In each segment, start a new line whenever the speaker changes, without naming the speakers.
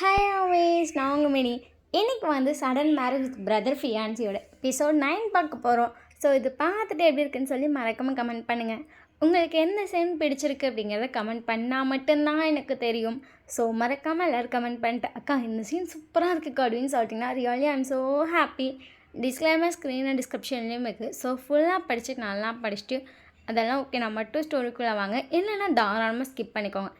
Hi Aves, நான் உங்கள் மினி. இன்றைக்கி வந்து சடன் மேரேஜ் வித் பிரதர் ஃபியான்சியோட எபிசோட் 9 பார்க்க போகிறோம். ஸோ இது பார்த்துட்டு எப்படி இருக்குன்னு சொல்லி மறக்காமல் கமெண்ட் பண்ணுங்கள். உங்களுக்கு எந்த சீன் பிடிச்சிருக்கு அப்படிங்கிறத கமெண்ட் பண்ணால் மட்டும்தான் எனக்கு தெரியும். ஸோ மறக்காமல் எல்லோரும் கமெண்ட் பண்ணிட்டு அக்கா இந்த சீன் சூப்பராக இருக்குது அப்படின்னு சொல்லிட்டிங்கன்னா really I am so happy. Disclaimer screen டிஸ்கிரிப்ஷன்லேயும் இருக்குது. ஸோ ஃபுல்லாக படிச்சுட்டு நல்லா படிச்சுட்டு அதெல்லாம் ஓகே நான் மட்டும் ஸ்டோரிக்குள்ளே வாங்க, இல்லைன்னா தாராளமாக ஸ்கிப் பண்ணிக்கோங்க.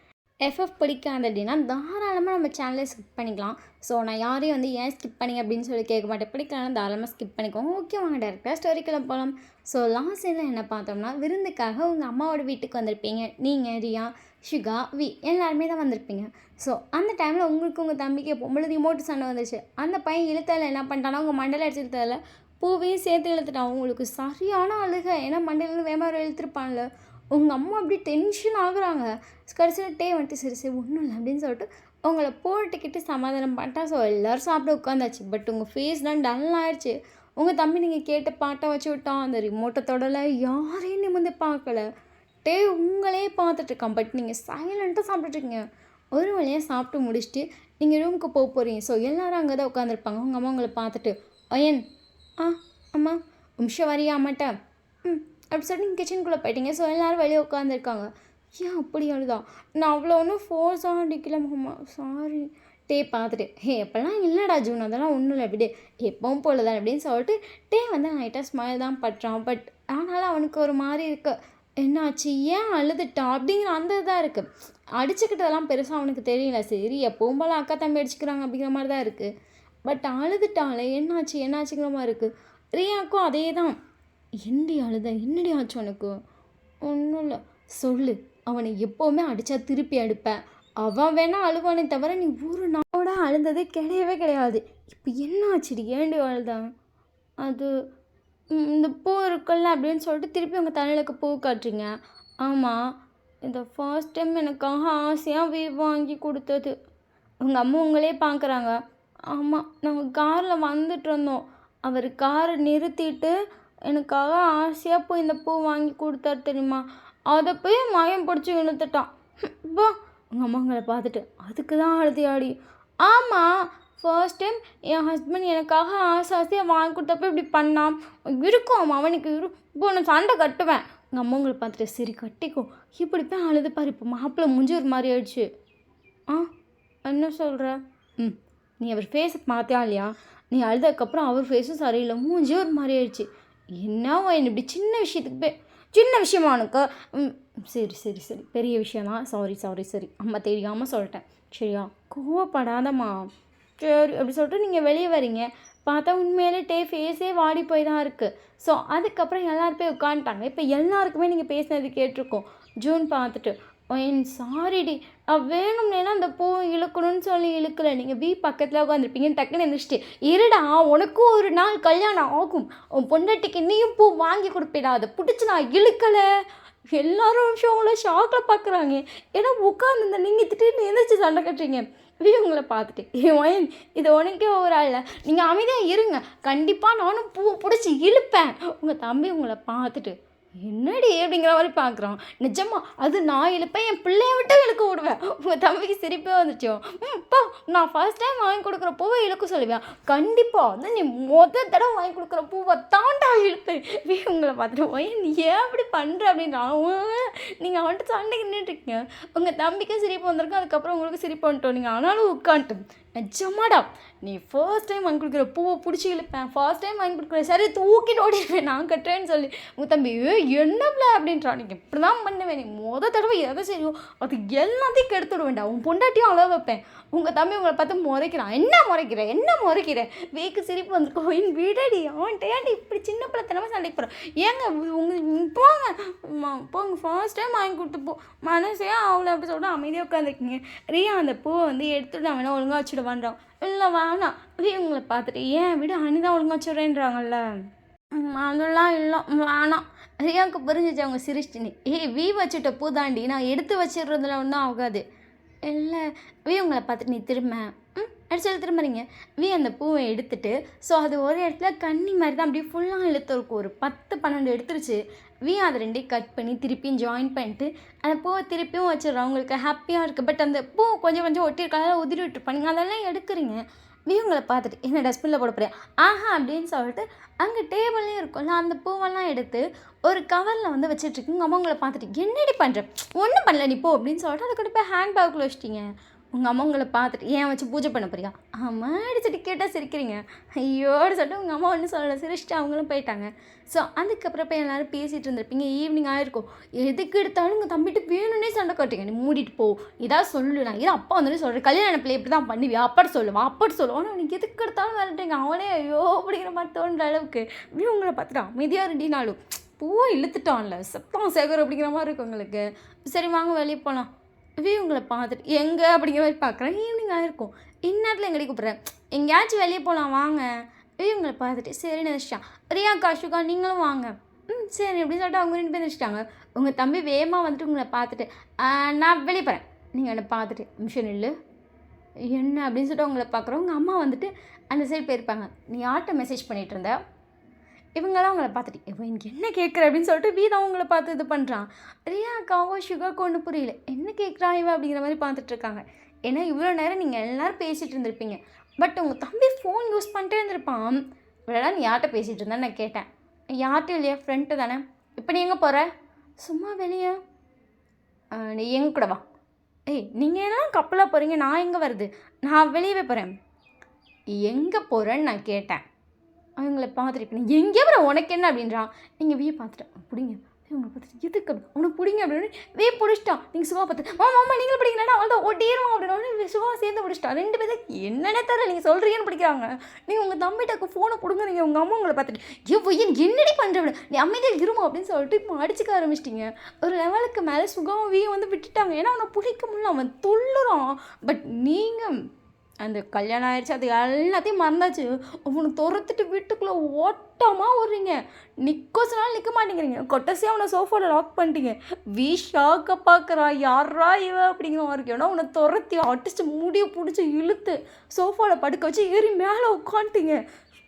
எஃப்எஃப் பிடிக்காது அப்படின்னா தாராளமாக நம்ம சேனலை ஸ்கிப் பண்ணிக்கலாம். ஸோ நான் யாரையும் வந்து ஏன் ஸ்கிப் பண்ணிங்க அப்படின்னு சொல்லி கேட்க மாட்டேன். பிடிக்கலாம் தாராளமாக ஸ்கிப் பண்ணிக்கோங்க. ஓகே வாங்க டேரெக்டாக ஸ்டோரிக்குள்ளே போகலாம். ஸோ லாஸ்ட் சீனில் என்ன பார்த்தோம்னா, விருந்துக்காக உங்கள் அம்மாவோட வீட்டுக்கு வந்திருப்பீங்க. நீங்கள், ரியா, ஷுகா, வி எல்லாருமே தான் வந்திருப்பீங்க. ஸோ அந்த டைமில் உங்களுக்கு உங்கள் தம்பிக்கு பொம்பளை ரிமோட்டு சண்டை வந்துச்சு. அந்த பையன் இழுத்ததில் என்ன பண்ணிட்டானா, உங்கள் மண்டலை அடிச்சு இழுத்ததில் பூவையும் சேர்த்து இழுத்துட்டான். உங்களுக்கு சரியான அழுகை, ஏன்னா மண்டையிலேருந்து வேமாரி இழுத்துருப்பான்ல. உங்கள் அம்மா அப்படி டென்ஷன் ஆகுறாங்க. கடைசியில் டே வந்துட்டு சரி சரி ஒன்றும் இல்லை அப்படின்னு சொல்லிட்டு உங்களை போட்டுக்கிட்டு சமாதானம் பண்ணிட்டா. ஸோ எல்லோரும் சாப்பிட உட்காந்தாச்சு. பட் உங்கள் ஃபேஸ்லாம் டல் ஆகிடுச்சு. உங்கள் தம்பி நீங்கள் கேட்ட பாட்டை வச்சு விட்டான். அந்த ரிமோட்டை தொடலை, யாரையும் நிமிந்து பார்க்கல. டே உங்களே பார்த்துட்ருக்கான். பட் நீங்கள் சைலண்ட்டாக சாப்பிட்டுட்ருக்கீங்க. ஒரு வழியாக சாப்பிட்டு முடிச்சுட்டு நீங்கள் ரூமுக்கு போக போகிறீங்க. ஸோ எல்லோரும் அங்கே தான் உட்காந்துருப்பாங்க. உங்கள் அம்மா உங்களை பார்த்துட்டு ஒயன் அம்மா நிமிஷம் வரியா அம்மாட்ட அப்படி சொல்லிட்டு நீங்கள் கிச்சனுக்குள்ளே போயிட்டீங்க. ஸோ எல்லோரும் வெளியே உட்காந்துருக்காங்க. ஏன் அப்படி அழுதான்? நான் அவ்வளோ ஒன்றும் ஃபோர்ஸாக அடிக்கல மாமா, சாரி. டே பார்த்துட்டு எப்போல்லாம் இல்லைடா ஜூன், அதெல்லாம் ஒன்றும் இல்லை விடு, எப்பவும் போல தான் அப்படின்னு சொல்லிட்டு டே வந்து லைட்டாக ஸ்மைல் தான் பட்டுறான். பட் ஆனாலும் அவனுக்கு ஒரு மாதிரி இருக்கு. என்னாச்சு, ஏன் அழுதுட்டான் அப்படிங்கிற அந்த இதாக இருக்குது. அடிச்சுக்கிட்டதெல்லாம் பெருசாக அவனுக்கு தெரியல. சரி எப்பவும் போல் அக்கா தம்பி அடிச்சுக்கிறாங்க அப்படிங்கிற மாதிரி தான் இருக்குது. பட் அழுதுட்டாலே என்னாச்சுங்கிற மாதிரி இருக்குது. ரியாக்கும் அதே தான். என்னடி அழுத, என்னடி ஆச்சு உனக்கு? ஒன்றும் இல்லை சொல்லு. அவனை எப்போவுமே அடித்தா திருப்பி அடிப்பேன். அவன் வேணால் அழுவானே தவிர நீ ஒரு நாளோட அழுந்தது கிடையவே கிடையாது. இப்போ என்ன ஆச்சுடி, ஏண்டி அழுதான்? அது இந்த பூ இருக்குல்ல அப்படின்னு சொல்லிட்டு திருப்பி உங்கள் தலையிலக்கு பூ காட்டுறீங்க. ஆமாம், இந்த ஃபர்ஸ்ட் டைம் எனக்காக ஆசையாக வீ வாங்கி கொடுத்தது. உங்கள் அம்மா உங்களே பார்க்குறாங்க. ஆமாம், நாங்கள் காரில் வந்துட்டு இருந்தோம். அவர் காரை நிறுத்திட்டு எனக்காக ஆசையாக போய் இந்த பூ வாங்கி கொடுத்தாரு தெரியுமா? அதை போய் மயம் பிடிச்சி இழுத்துட்டான். இப்போ உங்கள் அம்மாங்களை பார்த்துட்டு அதுக்கு தான் அழுதியாடி. ஆமாம், ஃபர்ஸ்ட் டைம் என் ஹஸ்பண்ட் எனக்காக ஆசையாக வாங்கி கொடுத்தப்ப இப்படி பண்ணான். இருக்கும் அவனுக்கு இப்போ நான் சண்டை கட்டுவேன். உங்கள் அம்மாங்களை பார்த்துட்டு சரி கட்டிக்கோ. இப்படி போய் அழுதுப்பார். இப்போ மாப்பிள்ளை மூஞ்சி ஒரு மாதிரி ஆயிடுச்சு. என்ன சொல்கிற? நீ அவர் ஃபேஸை பார்த்தியா இல்லையா? நீ அழுததுக்கப்புறம் அவர் ஃபேஸும் சரியில்லை, மூஞ்சி ஒரு மாதிரி ஆயிடுச்சு. என்னவோ என்ன இப்படி சின்ன விஷயமா உனக்கு? சரி சரி சரி பெரிய விஷயந்தான், சரி அம்மா தெரியாமல் சொல்லிட்டேன் சரியா? கோவப்படாதம்மா. சரி அப்படி சொல்லிட்டு நீங்கள் வெளியே வரீங்க. பார்த்தா உண்மையிலே ஃபேஸே வாடி போய் தான் இருக்குது. ஸோ அதுக்கப்புறம் எல்லோரும் போய் உட்காந்துட்டாங்க. இப்போ எல்லாருக்குமே நீங்கள் பேசினது கேட்டிருக்கோம். ஜூன் பார்த்துட்டு சாரிடி, நான் வேணும்னேனா அந்த பூ இழுக்கணும்னு சொல்லி இழுக்கலை. நீங்கள் பக்கத்தில் உட்காந்துருப்பீங்க, டக்குன்னு எழுந்திரிச்சிட்டு இருடா உனக்கும் ஒரு நாள் கல்யாணம் ஆகும், உன் பொண்டாட்டிக்கு நீயும் பூ வாங்கி கொடுப்பிடா, அதை பிடிச்சி நான் இழுக்கலை. எல்லாரும் அவங்கள ஷாக்கில் பார்க்குறாங்க. ஏன்னா உட்காந்து நீங்கள் திடீர்னு எழுந்திரிச்சு சண்டை கட்டுறீங்க. உங்களை பார்த்துட்டு ஒயன் இது உனக்கே ஒரு ஆள் இல்லை, நீங்கள் அமைதியாக இருங்க, கண்டிப்பாக நானும் பூ பிடிச்சி இழுப்பேன். உங்கள் தம்பி உங்களை பார்த்துட்டு என்னடி அப்படிங்கிற மாதிரி பார்க்குறான். நிஜமா அது நான் இழுப்பேன், என் பிள்ளைய விட்டு இழுக்க விடுவேன். உங்கள் தம்பிக்கு சிரிப்பே வந்துச்சோ. இப்போ நான் ஃபர்ஸ்ட் டைம் வாங்கி கொடுக்குற பூவை இழுக்க சொல்லுவேன். கண்டிப்பாக வந்து நீ தடவை வாங்கி கொடுக்குற பூவை தாண்டா இழுப்பேன். உங்களை பார்த்துட்டு நீ ஏன் அப்படி பண்ணுற அப்படின்னா நீங்கள் அவன்கிட்ட சண்டைக்கு நின்றுட்டுருக்கீங்க. உங்கள் தம்பிக்கும் சிரிப்பு வந்திருக்கும், அதுக்கப்புறம் உங்களுக்கு சிரிப்பு வந்துட்டோம். நீங்கள் ஆனாலும் உட்காந்துட்டு நிஜமாடா நீ ஃபர்ஸ்ட் டைம் வாங்கி கொடுக்குற பூவை பிடிச்சி இழுப்பேன், ஃபர்ஸ்ட் டைம் வாங்கி கொடுக்குற சரி தூக்கிட்டு ஓடிடுவேன் நான் கட்டுறேன்னு சொல்லி உங்கள் தம்பி என்னப்ல அப்படின்றான். நீங்கள் இப்படி தான் பண்ணுவேன், நீ தடவை எதை செய்யும் அது எல்லாத்தையும் கெடுத்துட வேண்டாம், உன் பொண்டாட்டியும் அளவு வைப்பேன். உங்கள் தம்பி உங்களை பார்த்து முறைக்கிறான். என்ன முறைக்கிற? வீக்கு சிரிப்பு வந்துருக்கோம். என் வீடடி அவன்கிட்ட ஏன்டி இப்படி சின்ன பிள்ளைத்தனமாக சண்டைக்கு போகிறோம்? ஏங்க போங்க ஃபர்ஸ்ட் டைம் வாங்கி கொடுத்து போ மனசே அவளை அப்படி சொல்லிட்டு அமைதியாக உட்காந்துருக்கீங்க. ரியா அந்த பூவை வந்து எடுத்துட்டு அவனை ஒழுங்காக வச்சுட்டு பண்ணுறான். இல்லை வேணாம். உங்களை பார்த்துட்டு ஏன் விட அனிதான் ஒழுங்காக வச்சுடுறேன்றாங்கல்ல. அதெல்லாம் இல்லை வேணாம். ரியாவுக்கு புரிஞ்சிச்சு. அவங்க சிரிச்சிட்டு வீ வச்சுட்ட பூ தாண்டி நான் எடுத்து வச்சிடுறதுல ஒன்றும் ஆகாது. இல்லை உங்களை பார்த்துட்டு நீ திரும்ப அப்படி சொல்லி திரும்புறீங்க. அந்த பூவை எடுத்துட்டு ஸோ அது ஒரு இடத்துல கண்ணி மாதிரி தான் அப்படியே ஃபுல்லாக இழுத்து இருக்கும். ஒரு 10, 12 எடுத்துருச்சு. அதை 2யும் கட் பண்ணி திருப்பியும் ஜாயின் பண்ணிட்டு அந்த பூவை திருப்பியும் வச்சிடுறோம். உங்களுக்கு ஹாப்பியாக இருக்குது. பட் அந்த பூ கொஞ்சம் கொஞ்சம் ஒட்டியிருக்காங்க, உதிரி விட்டுருப்பாங்க. அதெல்லாம் எடுக்கிறீங்க. உங்களை பார்த்துட்டு என்ன டஸ்ட்பினில் போட போறியா ஆஹா அப்படின்னு சொல்லிட்டு அங்கே டேபிள்லேயும் இருக்கும்ல அந்த பூவெல்லாம் எடுத்து ஒரு கவரில் வந்து வச்சிட்ருக்கு. உங்கள் அம்மா உங்களை பார்த்துட்டு என்னடி பண்ணுற ஒன்றும் பண்ணல நீ போ அப்படின்னு சொல்லிட்டு அதை கொண்டு போய் ஹேண்ட் பேக்கில் வச்சிட்டிங்க. உங்கள் அம்மா உங்களை பார்த்துட்டு ஏன் வச்சு பூஜை பண்ண போறியா ஆமாம் அடிச்சுட்டு கேட்டால் சிரிக்கிறீங்க. ஐயோடு சொல்லிட்டு உங்கள் அம்மா ஒன்றும் சொல்லலை, சிரிச்சிட்டு அவங்களும் போயிட்டாங்க. ஸோ அதுக்கப்புறம் போய் எல்லோரும் பேசிகிட்டு இருந்திருப்பீங்க. ஈவினிங் ஆகிருக்கும். எதுக்கு எடுத்தாலும் உங்கள் தம்பிட்டு வேணும்னே சண்டை காட்டுங்க. நீ மூடிட்டு போ இதாக சொல்லு நான் இது அப்பா வந்துட்டு சொல்கிறேன் கல்யாண பிள்ளை இப்படி தான் பண்ணுவியா அப்பாட்டு சொல்லுவா அப்பாட்டு சொல்லுவான். ஆனால் நீ எதுக்கு எடுத்தாலும் வரட்டேங்க அவனே ஐயோ அப்படிங்கிற மாதிரி தோன்ற அளவுக்கு உங்களை பார்த்துட்டு அமைதியாக 2 நாளும் பூவை இழுத்துட்டான்ல சத்தம் சேகர் அப்படிங்கிற மாதிரி இருக்கும் உங்களுக்கு. சரி வாங்க வெளியே போகலாம். உங்களை பார்த்துட்டு எங்கே அப்படிங்கிற மாதிரி பார்க்குறேன். ஈவினிங் ஆகிருக்கும். இந்நேரத்தில் எங்கடி கூப்பிட்றேன் எங்கேயாச்சும் வெளியே போகலாம் வாங்க. உங்களை பார்த்துட்டு சரி நினச்சிட்டான். ரியாக்கா ஷுகா நீங்களும் வாங்க. சரி அப்படின்னு சொல்லிட்டு அவங்க 2 பேர் நினச்சிட்டாங்க. உங்கள் தம்பி வேகமாக வந்துட்டு உங்களை பார்த்துட்டு நான் வெளியே போகிறேன் நீங்கள் என்னை பார்த்துட்டு மிஷன் இல்லை என்ன அப்படின்னு சொல்லிட்டு உங்களை பார்க்குறோம். உங்கள் அம்மா வந்துட்டு அந்த சைடு போயிருப்பாங்க. நீ யார்கிட்ட மெசேஜ் பண்ணிகிட்டு இருந்த இவங்கெல்லாம் உங்களை பார்த்துட்டு இப்போ எனக்கு என்ன கேட்குற அப்படின்னு சொல்லிட்டு தான் உங்களை பார்த்து இது பண்ணுறான். ரியாக்காவோ ஷுகாக்கோ ஒன்றும் புரியல என்ன கேட்குறான் இவன் அப்படிங்கிற மாதிரி பார்த்துட்ருக்காங்க. ஏன்னா இவ்வளோ நேரம் நீங்கள் எல்லோரும் பேசிகிட்டு இருந்திருப்பீங்க. பட் உங்கள் தம்பி ஃபோன் யூஸ் பண்ணிட்டே இருந்திருப்பான். இவ்வளோதான் நீ யார்கிட்ட பேசிகிட்டு இருந்தான்னு நான் கேட்டேன். யார்கிட்டும் இல்லையா ஃப்ரெண்ட்டு தானே. இப்போ நீ எங்கே போகிற சும்மா வெளியே நீ எங்கே கூட வா. நீங்கள் எல்லாம் கப்பலாக போகிறீங்க நான் எங்கே வருது நான் வெளியவே போகிறேன். எங்கே போகிறேன்னு நான் கேட்டேன். அவங்கள பார்த்துட்டு எங்கே வர உனக்கு என்ன அப்படின்றான். நீங்கள் பார்த்துட்டேன் பிடிங்க உங்களை பார்த்துட்டு எதுக்கு அப்படி உனக்கு பிடிங்க அப்படின்னு பிடிச்சிட்டான். நீங்கள் சுகா பார்த்து மாமா நீங்கள் பிடிக்கலன்னா அவள் தான் ஓட்டிடுவோம் அப்படின்னு சுகா சேர்ந்து பிடிச்சிட்டான். 2 பேருக்கு என்னென்ன தர நீங்கள் சொல்கிறீங்கன்னு பிடிக்கிறாங்க. நீங்கள் உங்கள் தம்பிட்டாக்கு ஃபோனை கொடுங்குறீங்க. உங்கள் அம்மா உங்களை பார்த்துட்டு என்னடி பண்ணுற நீ அமைதியாக இருமா அப்படின்னு சொல்லிட்டு இப்போ அடிச்சுக்க ஆரம்பிச்சிட்டிங்க. ஒரு லெவலுக்கு மேலே சுகாவும் வந்து விட்டுட்டாங்க. ஏன்னா அவனை பிடிக்க முடியல அவன் துள்ளுறான். பட் நீங்கள் அந்த கல்யாணம் ஆயிடுச்சு அது எல்லாத்தையும் மறந்தாச்சு. அவனை துரத்துட்டு வீட்டுக்குள்ளே ஓட்டமாக ஓடுறீங்க. நிற்க சொன்னாலும் நிற்க மாட்டேங்கிறீங்க. கொட்டசியாக அவனை சோஃபாவில் லாக் பண்ணிட்டீங்க. ஷாக்கை பார்க்குறா யாரா இவ அப்படிங்கிற மாதிரி இருக்கு. ஏன்னா அவனை துரத்தி அடிச்சு முடியை பிடிச்சி இழுத்து சோஃபாவில் படுக்க வச்சு ஏறி மேலே உட்காந்துட்டீங்க.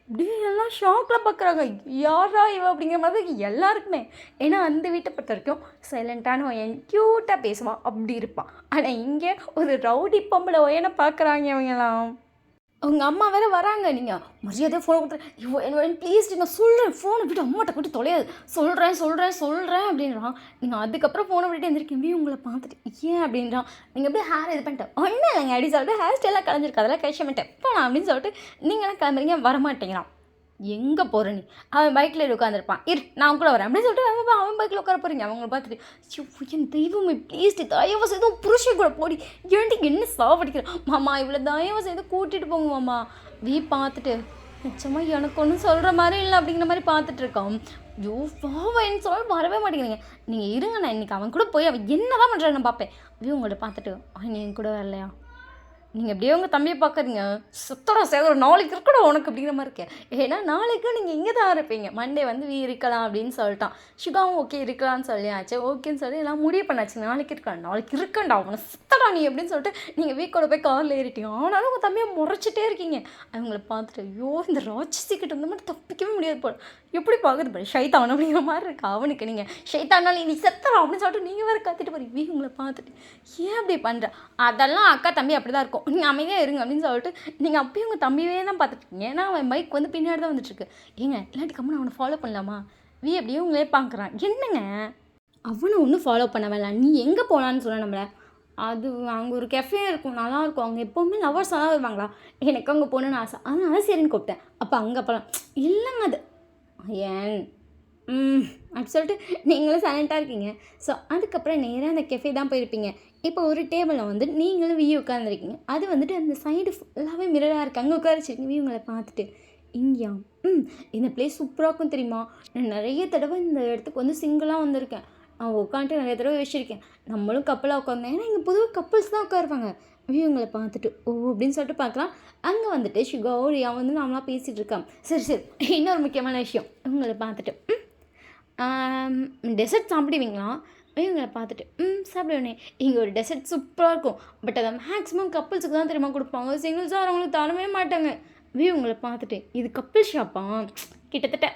அப்படியே எல்லாம் ஷாக்கில் பார்க்குறாங்க யாரா இவ அப்படிங்கிற மாதிரி எல்லாருக்குமே. ஏன்னா அந்த வீட்டை பொறுத்த வரைக்கும் சைலண்ட்டான ஒயன் க்யூட்டாக பேசுவான் அப்படி இருப்பான். ஆனால் இங்கே ஒரு ரவுடி பொம்பளை ஒயனை பார்க்குறாங்க இவங்கெல்லாம். அவங்க அம்மா வேறு வராங்க. நீங்கள் மரியாதையாக ஃபோனை கொடுத்துரு ப்ளீஸ் நான் சொல்கிறேன் ஃபோனை விட்டு அம்மாட்ட போட்டு தொலையாது சொல்கிறேன் அப்படின்றான். நீங்கள் அதுக்கப்புறம் ஃபோனை விட்டு எழுந்திருக்கீங்க. உங்களை பார்த்துட்டு ஏன் அப்படின்றான். நீங்கள் அப்படியே ஹேர் இது பண்ணிட்டேன் ஒன்றும் இல்லைங்க அப்படி சொல்லிட்டு ஹேர் ஸ்டைலாக கலைஞ்சிருக்கு அதெல்லாம் கழிச்ச மாட்டேன் போகலாம் அப்படின்னு சொல்லிட்டு நீங்களாம் கிளம்புறீங்க வரமாட்டேங்கிறான். எங்கே போகிற நீ அவன் பைக்கில் உட்காந்துருப்பான் நான் கூட வரேன் அப்படின்னு சொல்லிட்டு அவன் பைக்கில் உட்கார போகிறீங்க. அவங்கள பார்த்துட்டு என் தெய்வமே ப்ளீஸ் தயவு செய்து புருஷன் கூட போடி ஏன்டி என்ன சாவடிக்கிற மாமா இவ்வளோ தயவு செய்து கூட்டிகிட்டு போங்க மாமா. பார்த்துட்டு நிச்சயமாக எனக்கு ஒன்றும் சொல்கிற மாதிரி இல்லை அப்படிங்கிற மாதிரி பார்த்துட்டு இருக்கோம். வாவேன்னு சொல்ல வரவே மாட்டேங்கிறீங்க. நீங்கள் இருங்க நான் இன்றைக்கி அவன் கூட போய் அவன் என்ன தான் பண்ணுறான்னு நான் பார்ப்பேன். உங்கள்கிட்ட பார்த்துட்டு நீங்கள் கூட வரலையா நீங்கள் எப்படியோ உங்கள் தம்பியை பார்க்குறீங்க சுத்தரம் சேகரம் நாளைக்கு இருக்கணும் உனக்கு அப்படிங்கிற மாதிரி இருக்கேன். ஏன்னா நாளைக்கு நீங்கள் இங்கே தான் இருப்பீங்க. மண்டே வந்து இருக்கலாம் அப்படின்னு சொல்லிட்டான். ஷுகாவும் ஓகே இருக்கலாம்னு சொல்லியாச்சு. ஓகேன்னு சொல்லி எல்லாம் முடிவு பண்ணாச்சு. நாளைக்கு இருக்கண்டா அவனை சுத்தடா நீ அப்படின்னு சொல்லிட்டு நீங்கள் வீக்கோட போய் காரில் ஏறிட்டீங்க. ஆனாலும் உங்கள் தம்பியை முறைச்சிட்டே இருக்கீங்க. அவங்கள பார்த்துட்டு ஐயோ இந்த ராட்சசிக்கிட்ட இந்த மாதிரி தப்பிக்கவே முடியாது போல் எப்படி பார்க்குறது போய் ஷைத்தான் அப்படிங்கிற மாதிரி இருக்கு அவனுக்கு. நீங்கள் ஷைத்தானாலும் நீ செத்தலாம் அப்படின்னு சொல்லிட்டு நீங்கள் வேறு கத்திட்டு போகிறீங்க. உங்களை பார்த்துட்டு ஏன் அப்படி பண்ணுற அதெல்லாம் அக்கா தம்பி அப்படி தான் இருக்கும் நீங்கள் அமைதியாக இருங்க அப்படின்னு சொல்லிட்டு நீங்கள் அப்பயும் உங்கள் தம்பியே தான் பார்த்துட்ருக்கீங்க. ஏன்னா அவன் பைக் வந்து பின்னாடி தான் வந்துட்டுருக்கு. ஏங்க இல்லாட்டி கம்மன் அவனை ஃபாலோ பண்ணலாமா அப்படியே உங்களே பார்க்குறான். என்னங்க அவனை ஒன்றும் ஃபாலோ பண்ண வேணாம் நீ எங்கே போகலான்னு சொல்ல நம்மளை அது அங்கே ஒரு கெஃபே இருக்கும் நல்லாயிருக்கும். அவங்க எப்போவுமே லவர்ஸ் தான் வருவாங்களா எனக்கு அங்கே போகணுன்னு ஆசை அதனால சரின்னு கூப்பிட்டேன். அப்போ அங்கே போகலாம் இல்லைங்க அது ஏன் அப்படி சொல்லிட்டு நீங்களும் சைலண்ட்டாக இருக்கீங்க. ஸோ அதுக்கப்புறம் நேராக அந்த கெஃபே தான் போயிருப்பீங்க. இப்போ ஒரு டேபிளில் வந்து நீங்களும் உட்காந்துருக்கீங்க. அது வந்துட்டு அந்த சைடு ஃபுல்லாகவே மிரராக இருக்குது. அங்கே உட்காரிச்சிருக்கீங்க. உங்களை பார்த்துட்டு இங்கேயா இந்த பிளேஸ் சூப்பராக இருக்கும் தெரியுமா நான் நிறைய தடவை இந்த இடத்துக்கு வந்து சிங்கிளாக வந்திருக்கேன். நான் உட்காந்துட்டு நிறைய தடவை யோசிச்சிருக்கேன் நம்மளும் கப்பலாக உட்காந்தேன். ஏன்னா இங்கே பொதுவாக கப்புள்ஸ் தான் உட்காருவாங்க. இவங்களை பார்த்துட்டு அப்படின்னு சொல்லிட்டு பார்க்கலாம். அங்கே வந்துட்டு ஷுகா ரியா வந்து நாமளாம் பேசிகிட்டு இருக்கான். சரி இன்னொரு முக்கியமான விஷயம் உங்களை பார்த்துட்டு டெசர்ட் சாப்பிடுவீங்களா இவங்கள பார்த்துட்டு சாப்பிடுவேனே இங்கே ஒரு டெசர்ட் சூப்பராக இருக்கும். பட் அதை மேக்ஸிமம் கப்புள்ஸுக்கு தான் தெரியுமா கொடுப்பாங்க, சிங்கிள்ஸாக வரவங்களுக்கு தரவே மாட்டாங்க. இவங்கள பார்த்துட்டு இது கப்புள் ஷாப்பா, கிட்டத்தட்ட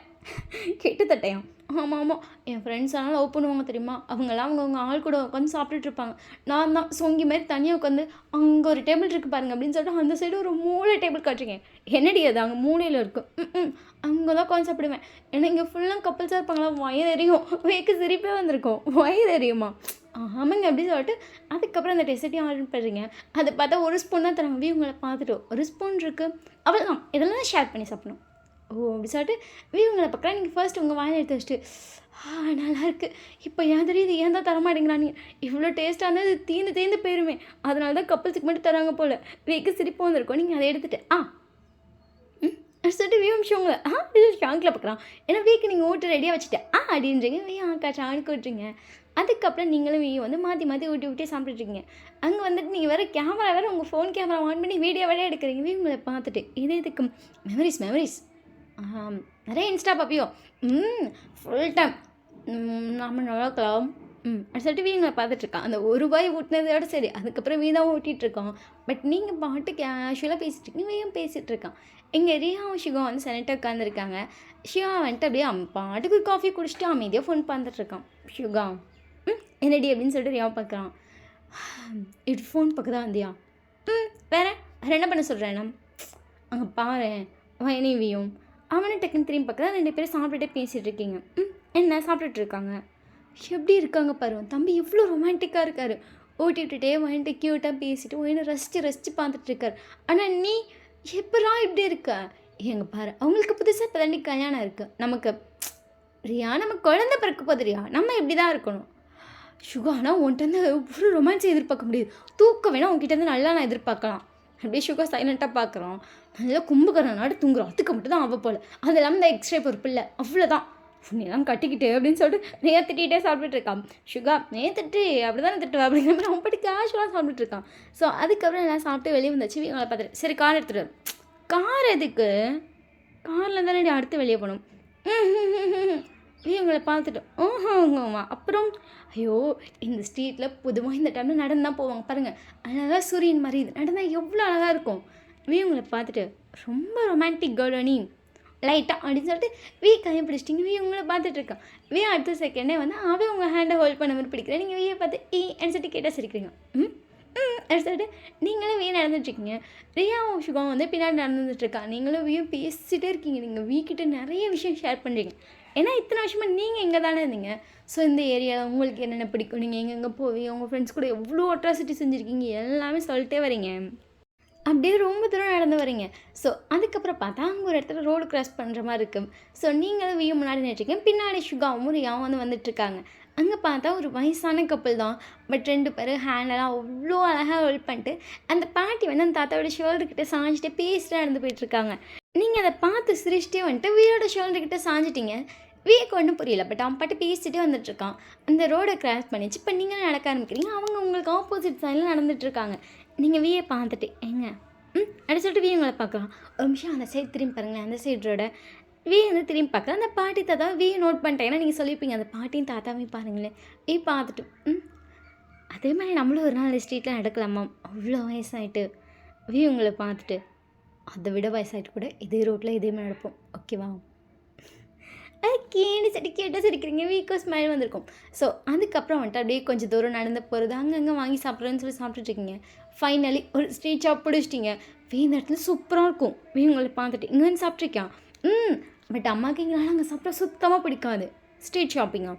கிட்டத்தட்டையா ஆமாம் ஆமாம் என் ஃப்ரெண்ட்ஸ் ஆனால் லவ் பண்ணுவாங்க தெரியுமா, அவங்களாம் அவங்கவுங்க ஆள் கூட உட்காந்து சாப்பிட்டுட்டு இருப்பாங்க. நான் தான் சொங்கி மாதிரி தனியாக உட்காந்து அங்கே ஒரு டேபிள் இருக்குது பாருங்க அப்படின்னு சொல்லிட்டு அந்த சைடு ஒரு மூளை டேபிள் காட்டுறீங்க. என்னடி அது அங்கே மூளையில் இருக்கும், அங்கே தான் உட்காந்து சாப்பிடுவேன். ஏன்னா இங்கே ஃபுல்லாக கப்பல்ஸாக இருப்பாங்களா, வயது எரியும். வேக்கு சிரிப்பே வந்திருக்கும், வயது எரியுமா. ஆமாங்க அப்படின்னு சொல்லிட்டு அதுக்கப்புறம் அந்த டெசர்ட்டையும் ஆர்டர் பண்ணுறீங்க. அதை பார்த்தா ஒரு ஸ்பூன் தான் தராங்க. இவங்களை பார்த்துட்டு ஒரு ஸ்பூன் இருக்குது அவ்வளோதான், இதெல்லாம் தான் ஷேர் பண்ணி சாப்பிடணும். ஓ அப்படி சொல்லிட்டு இவங்களை பார்க்குறேன். நீங்கள் ஃபர்ஸ்ட் உங்கள் வாயில் எடுத்து வச்சுட்டு நல்லாயிருக்கு, இப்போ ஏன் தெரியுது ஏன் தான் தரமாட்டேங்கிறானே, இவ்வளோ டேஸ்ட்டாக இருந்தால் இது தீர்ந்து போயிருமே, அதனால தான் கப்பல்ஸுக்கு மட்டும் தராங்க போல். வீக்கு சிரிப்பு வந்திருக்கும். நீங்கள் அதை எடுத்துகிட்டு சொல்லிட்டு நிமிஷங்க இது ஷாங்கில் பார்க்குறான். ஏன்னா வீக்கு நீங்கள் ஊட்டு ரெடியாக வச்சுட்டு அப்படின்றீங்க. ஆக்கா ஷாங்க்கு விட்டுறீங்க. அதுக்கப்புறம் நீங்களும் வந்து மாற்றி ஊட்டி சாப்பிட்டுருக்கீங்க. அங்கே வந்துட்டு நீங்கள் வேறு கேமரா வேறு உங்கள் ஃபோன் கேமரா ஆன் பண்ணி வீடியோ வேறு எடுக்கிறீங்க. இவங்களை பார்த்துட்டு இதுக்கு மெமரிஸ் நிறைய இன்ஸ்டா பார்ப்பியோ, ஃபுல் டைம் நம்ம நல்லாக்கலாம் அப்படி சொல்லிட்டு வீங்களை பார்த்துட்ருக்கான். அந்த ஒரு ரூபாய் ஊட்டினதோட சரி, அதுக்கப்புறம் வீதான் ஊட்டிகிட்ருக்கோம். பட் நீங்கள் பாட்டு கேஷுவலாக பேசிகிட்டு இருக்கீங்க, வீயும் பேசிகிட்டு இருக்கான். இங்கே ரியாவும் ஷிகா வந்து செனட்டாக உட்காந்துருக்காங்க. ஷிகா வந்துட்டு அப்படியே பாட்டுக்கு ஒரு காஃபி குடிச்சிட்டு அமைதியாக ஃபோன் பார்த்துட்ருக்கான். ஷிகா என்னடி அப்படின்னு சொல்லிட்டு ரியாவை பார்க்குறான். இது ஃபோன் பக்கம் தான் வந்தியா, வேறு என்ன பண்ண சொல்கிறேன், அங்கே பாரு வைனிவியும் அவனை டக்குன்னு திரும்பி பார்க்குறா. 2 பேரும் சாப்பிட்டுட்டே பேசிகிட்டு இருக்கீங்க. என்ன சாப்பிட்டுட்டு இருக்காங்க, எப்படி இருக்காங்க பாரு, தம்பி எவ்வளோ ரொமான்டிக்காக இருக்கார். ஓட்டி விட்டுட்டே வந்துட்டு க்யூட்டாக பேசிட்டு ஒன்று ரசித்து பார்த்துட்ருக்காரு. ஆனால் நீ எப்படா இப்படி இருக்க, எங்கள் பாரு அவங்களுக்கு புதுசாக இப்போ தாண்டி கல்யாணம் இருக்குது, நமக்கு ரியா நம்ம குழந்தை பிறக்க போகுது ரியா, நம்ம இப்படி தான் இருக்கணும். ஷுகா ஆனால் உன்கிட்ட ஒரு ரொமான்ஸை எதிர்பார்க்க முடியாது, தூக்கம் வேணால் உங்ககிட்ட நல்லா நான் எதிர்பார்க்கலாம். அப்படியே ஷுகா சைலண்ட்டாக பார்க்குறோம். நல்லா கும்புக்கிறனாடு தூங்குறோம், அதுக்கு மட்டும் தான் அவள் போல், அது இல்லாமல் இந்த எக்ஸ்ட்ரா பொறுப்பு இல்லை, அவ்வளோதான் நீலாம் கட்டிக்கிட்டு அப்படின்னு சொல்லிட்டு நிறையா திட்டிகிட்டே சாப்பிட்டுட்டு இருக்கான். ஷுகா திட்டு அப்படி தானே திட்டுவா அப்படிங்கிற மாதிரி அவன் படி கேஷுவலாக சாப்பிட்டுட்டு இருக்கான். ஸோ அதுக்கப்புறம் எல்லாம் சாப்பிட்டு வெளியே வந்துச்சு. இவங்களை பார்த்துட்டு சரி கார் எடுத்துகிட்டு, கார் எதுக்கு, காரில் தானே அடுத்து வெளியே போகணும். இவங்களை பார்த்துட்டு அப்புறம் ஐயோ இந்த ஸ்ட்ரீட்டில் பொதுவாக இந்த டைமில் நடந்து தான் போவாங்க பாருங்கள், அழகாக சூரியன் மாதிரி இது நடந்தால் எவ்வளோ அழகாக இருக்கும். இவங்களை பார்த்துட்டு ரொம்ப ரொமான்டிக் கேர்ள் நீ லைட்டாக அப்படின்னு சொல்லிட்டு கையை பிடிச்சிட்டிங்க. இவங்கள பார்த்துட்ருக்கான். அடுத்த செகண்டே வந்து அவன் உங்கள் ஹேண்டை ஹோல்ட் பண்ண மாதிரி பிடிக்கிறேன். நீங்கள் வீயை பார்த்து சொல்லிட்டு கேட்டால் சிரிக்கிறீங்க. அப்படி சொல்லிட்டு நீங்களும் நடந்துட்டுருக்கீங்க. ரியாவும் ஷுகாவும் வந்து பின்னாடி நடந்துட்டுருக்கா. நீங்களும் பேசிகிட்டே இருக்கீங்க. நீங்கள் கிட்ட நிறைய விஷயம் ஷேர் பண்ணுறீங்க. ஏன்னா இத்தனை வருஷமாக நீங்கள் எங்கே தானே இருந்தீங்க. ஸோ இந்த ஏரியாவில் உங்களுக்கு என்னென்ன பிடிக்கும், நீங்கள் எங்கெங்கே போவீங்க, உங்கள் ஃப்ரெண்ட்ஸ் கூட எவ்வளோ அட்ராசிட்டி செஞ்சுருக்கீங்க, எல்லாமே சொல்லிட்டே வரீங்க. அப்படியே ரொம்ப தூரம் நடந்து வரீங்க. ஸோ அதுக்கப்புறம் பார்த்தா அங்கே ஒரு இடத்துல ரோடு கிராஸ் பண்ணுற மாதிரி இருக்குது. ஸோ நீங்களும் முன்னாடி நினைச்சிருக்கீங்க, பின்னாடி ஷுகாவும் ரியாவும் வந்து வந்துட்டுருக்காங்க. அங்கே பார்த்தா ஒரு வயசான கப்பல் தான். பட் 2 பேரும் ஹேண்டெல்லாம் அவ்வளோ அழகாக ஹோல்ட் பண்ணிட்டு அந்த பாட்டி வந்து அந்த தாத்தாவோட ஷோல்டர்கிட்ட சாஞ்சிட்டு பேசிட்டு நடந்து போயிட்டுருக்காங்க. நீங்கள் அதை பார்த்து சிரிச்சிட்டே வந்துட்டு வீரோட ஷோல்டர்கிட்ட சாஞ்சிட்டிங்க. வீக்கு ஒன்றும் புரியல. பட் அவன் பாட்டு பேசிகிட்டே வந்துட்டுருக்கான். அந்த ரோடை கிராஸ் பண்ணிச்சு. இப்போ நீங்கள் நடக்க ஆரம்பிக்கிறீங்க. அவங்க உங்களுக்கு ஆப்போசிட் சைடில் நடந்துகிட்ருக்காங்க. நீங்கள் வீயை பார்த்துட்டு அப்படி சொல்லிட்டு உங்களை பார்க்கலாம். ஒரு நிமிஷம் அந்த சைடு திரும்பி பாருங்களேன். அந்த சைடு ரோட வந்து திரும்பி பார்க்கலாம். அந்த பாட்டி தாத்தா நோட் பண்ணிட்டேன். ஏன்னா நீங்கள் சொல்லியிருப்பீங்க அந்த பாட்டியும் தாத்தாவையும் பாருங்களேன். பார்த்துட்டு அதே மாதிரி நம்மளும் ஒரு நாள் ஸ்ட்ரீட்டில் நடக்கலாமா, அவ்வளோ வயசாகிட்டு. உங்களை பார்த்துட்டு அதை விட வயசாகிட்டு கூட இதே ரோட்டில் இதே மாதிரி நடப்போம், ஓகேவா? கேட்டு சரி கேட்டால் சிரிக்கிறீங்க. வீக்கோ ஸ்மைல் வந்திருக்கும். ஸோ அதுக்கப்புறம் வந்துட்டு அப்படியே கொஞ்சம் தூரம் நடந்து போகிறது, அங்கங்கே வாங்கி சாப்பிட்றேன்னு சொல்லி சாப்பிட்டுட்ருக்கீங்க. ஃபைனலி ஒரு ஸ்ட்ரீட் ஷாப் பிடிச்சிட்டிங்க. இந்த இடத்துல சூப்பராக இருக்கும். உங்களை பார்த்துட்டு இங்கே வந்து சாப்பிட்ருக்கான். பட் அம்மாவுக்கு எங்களால் அங்கே சாப்பிட்டா சுத்தமாக பிடிக்காது. ஸ்ட்ரீட் ஷாப்பிங்கா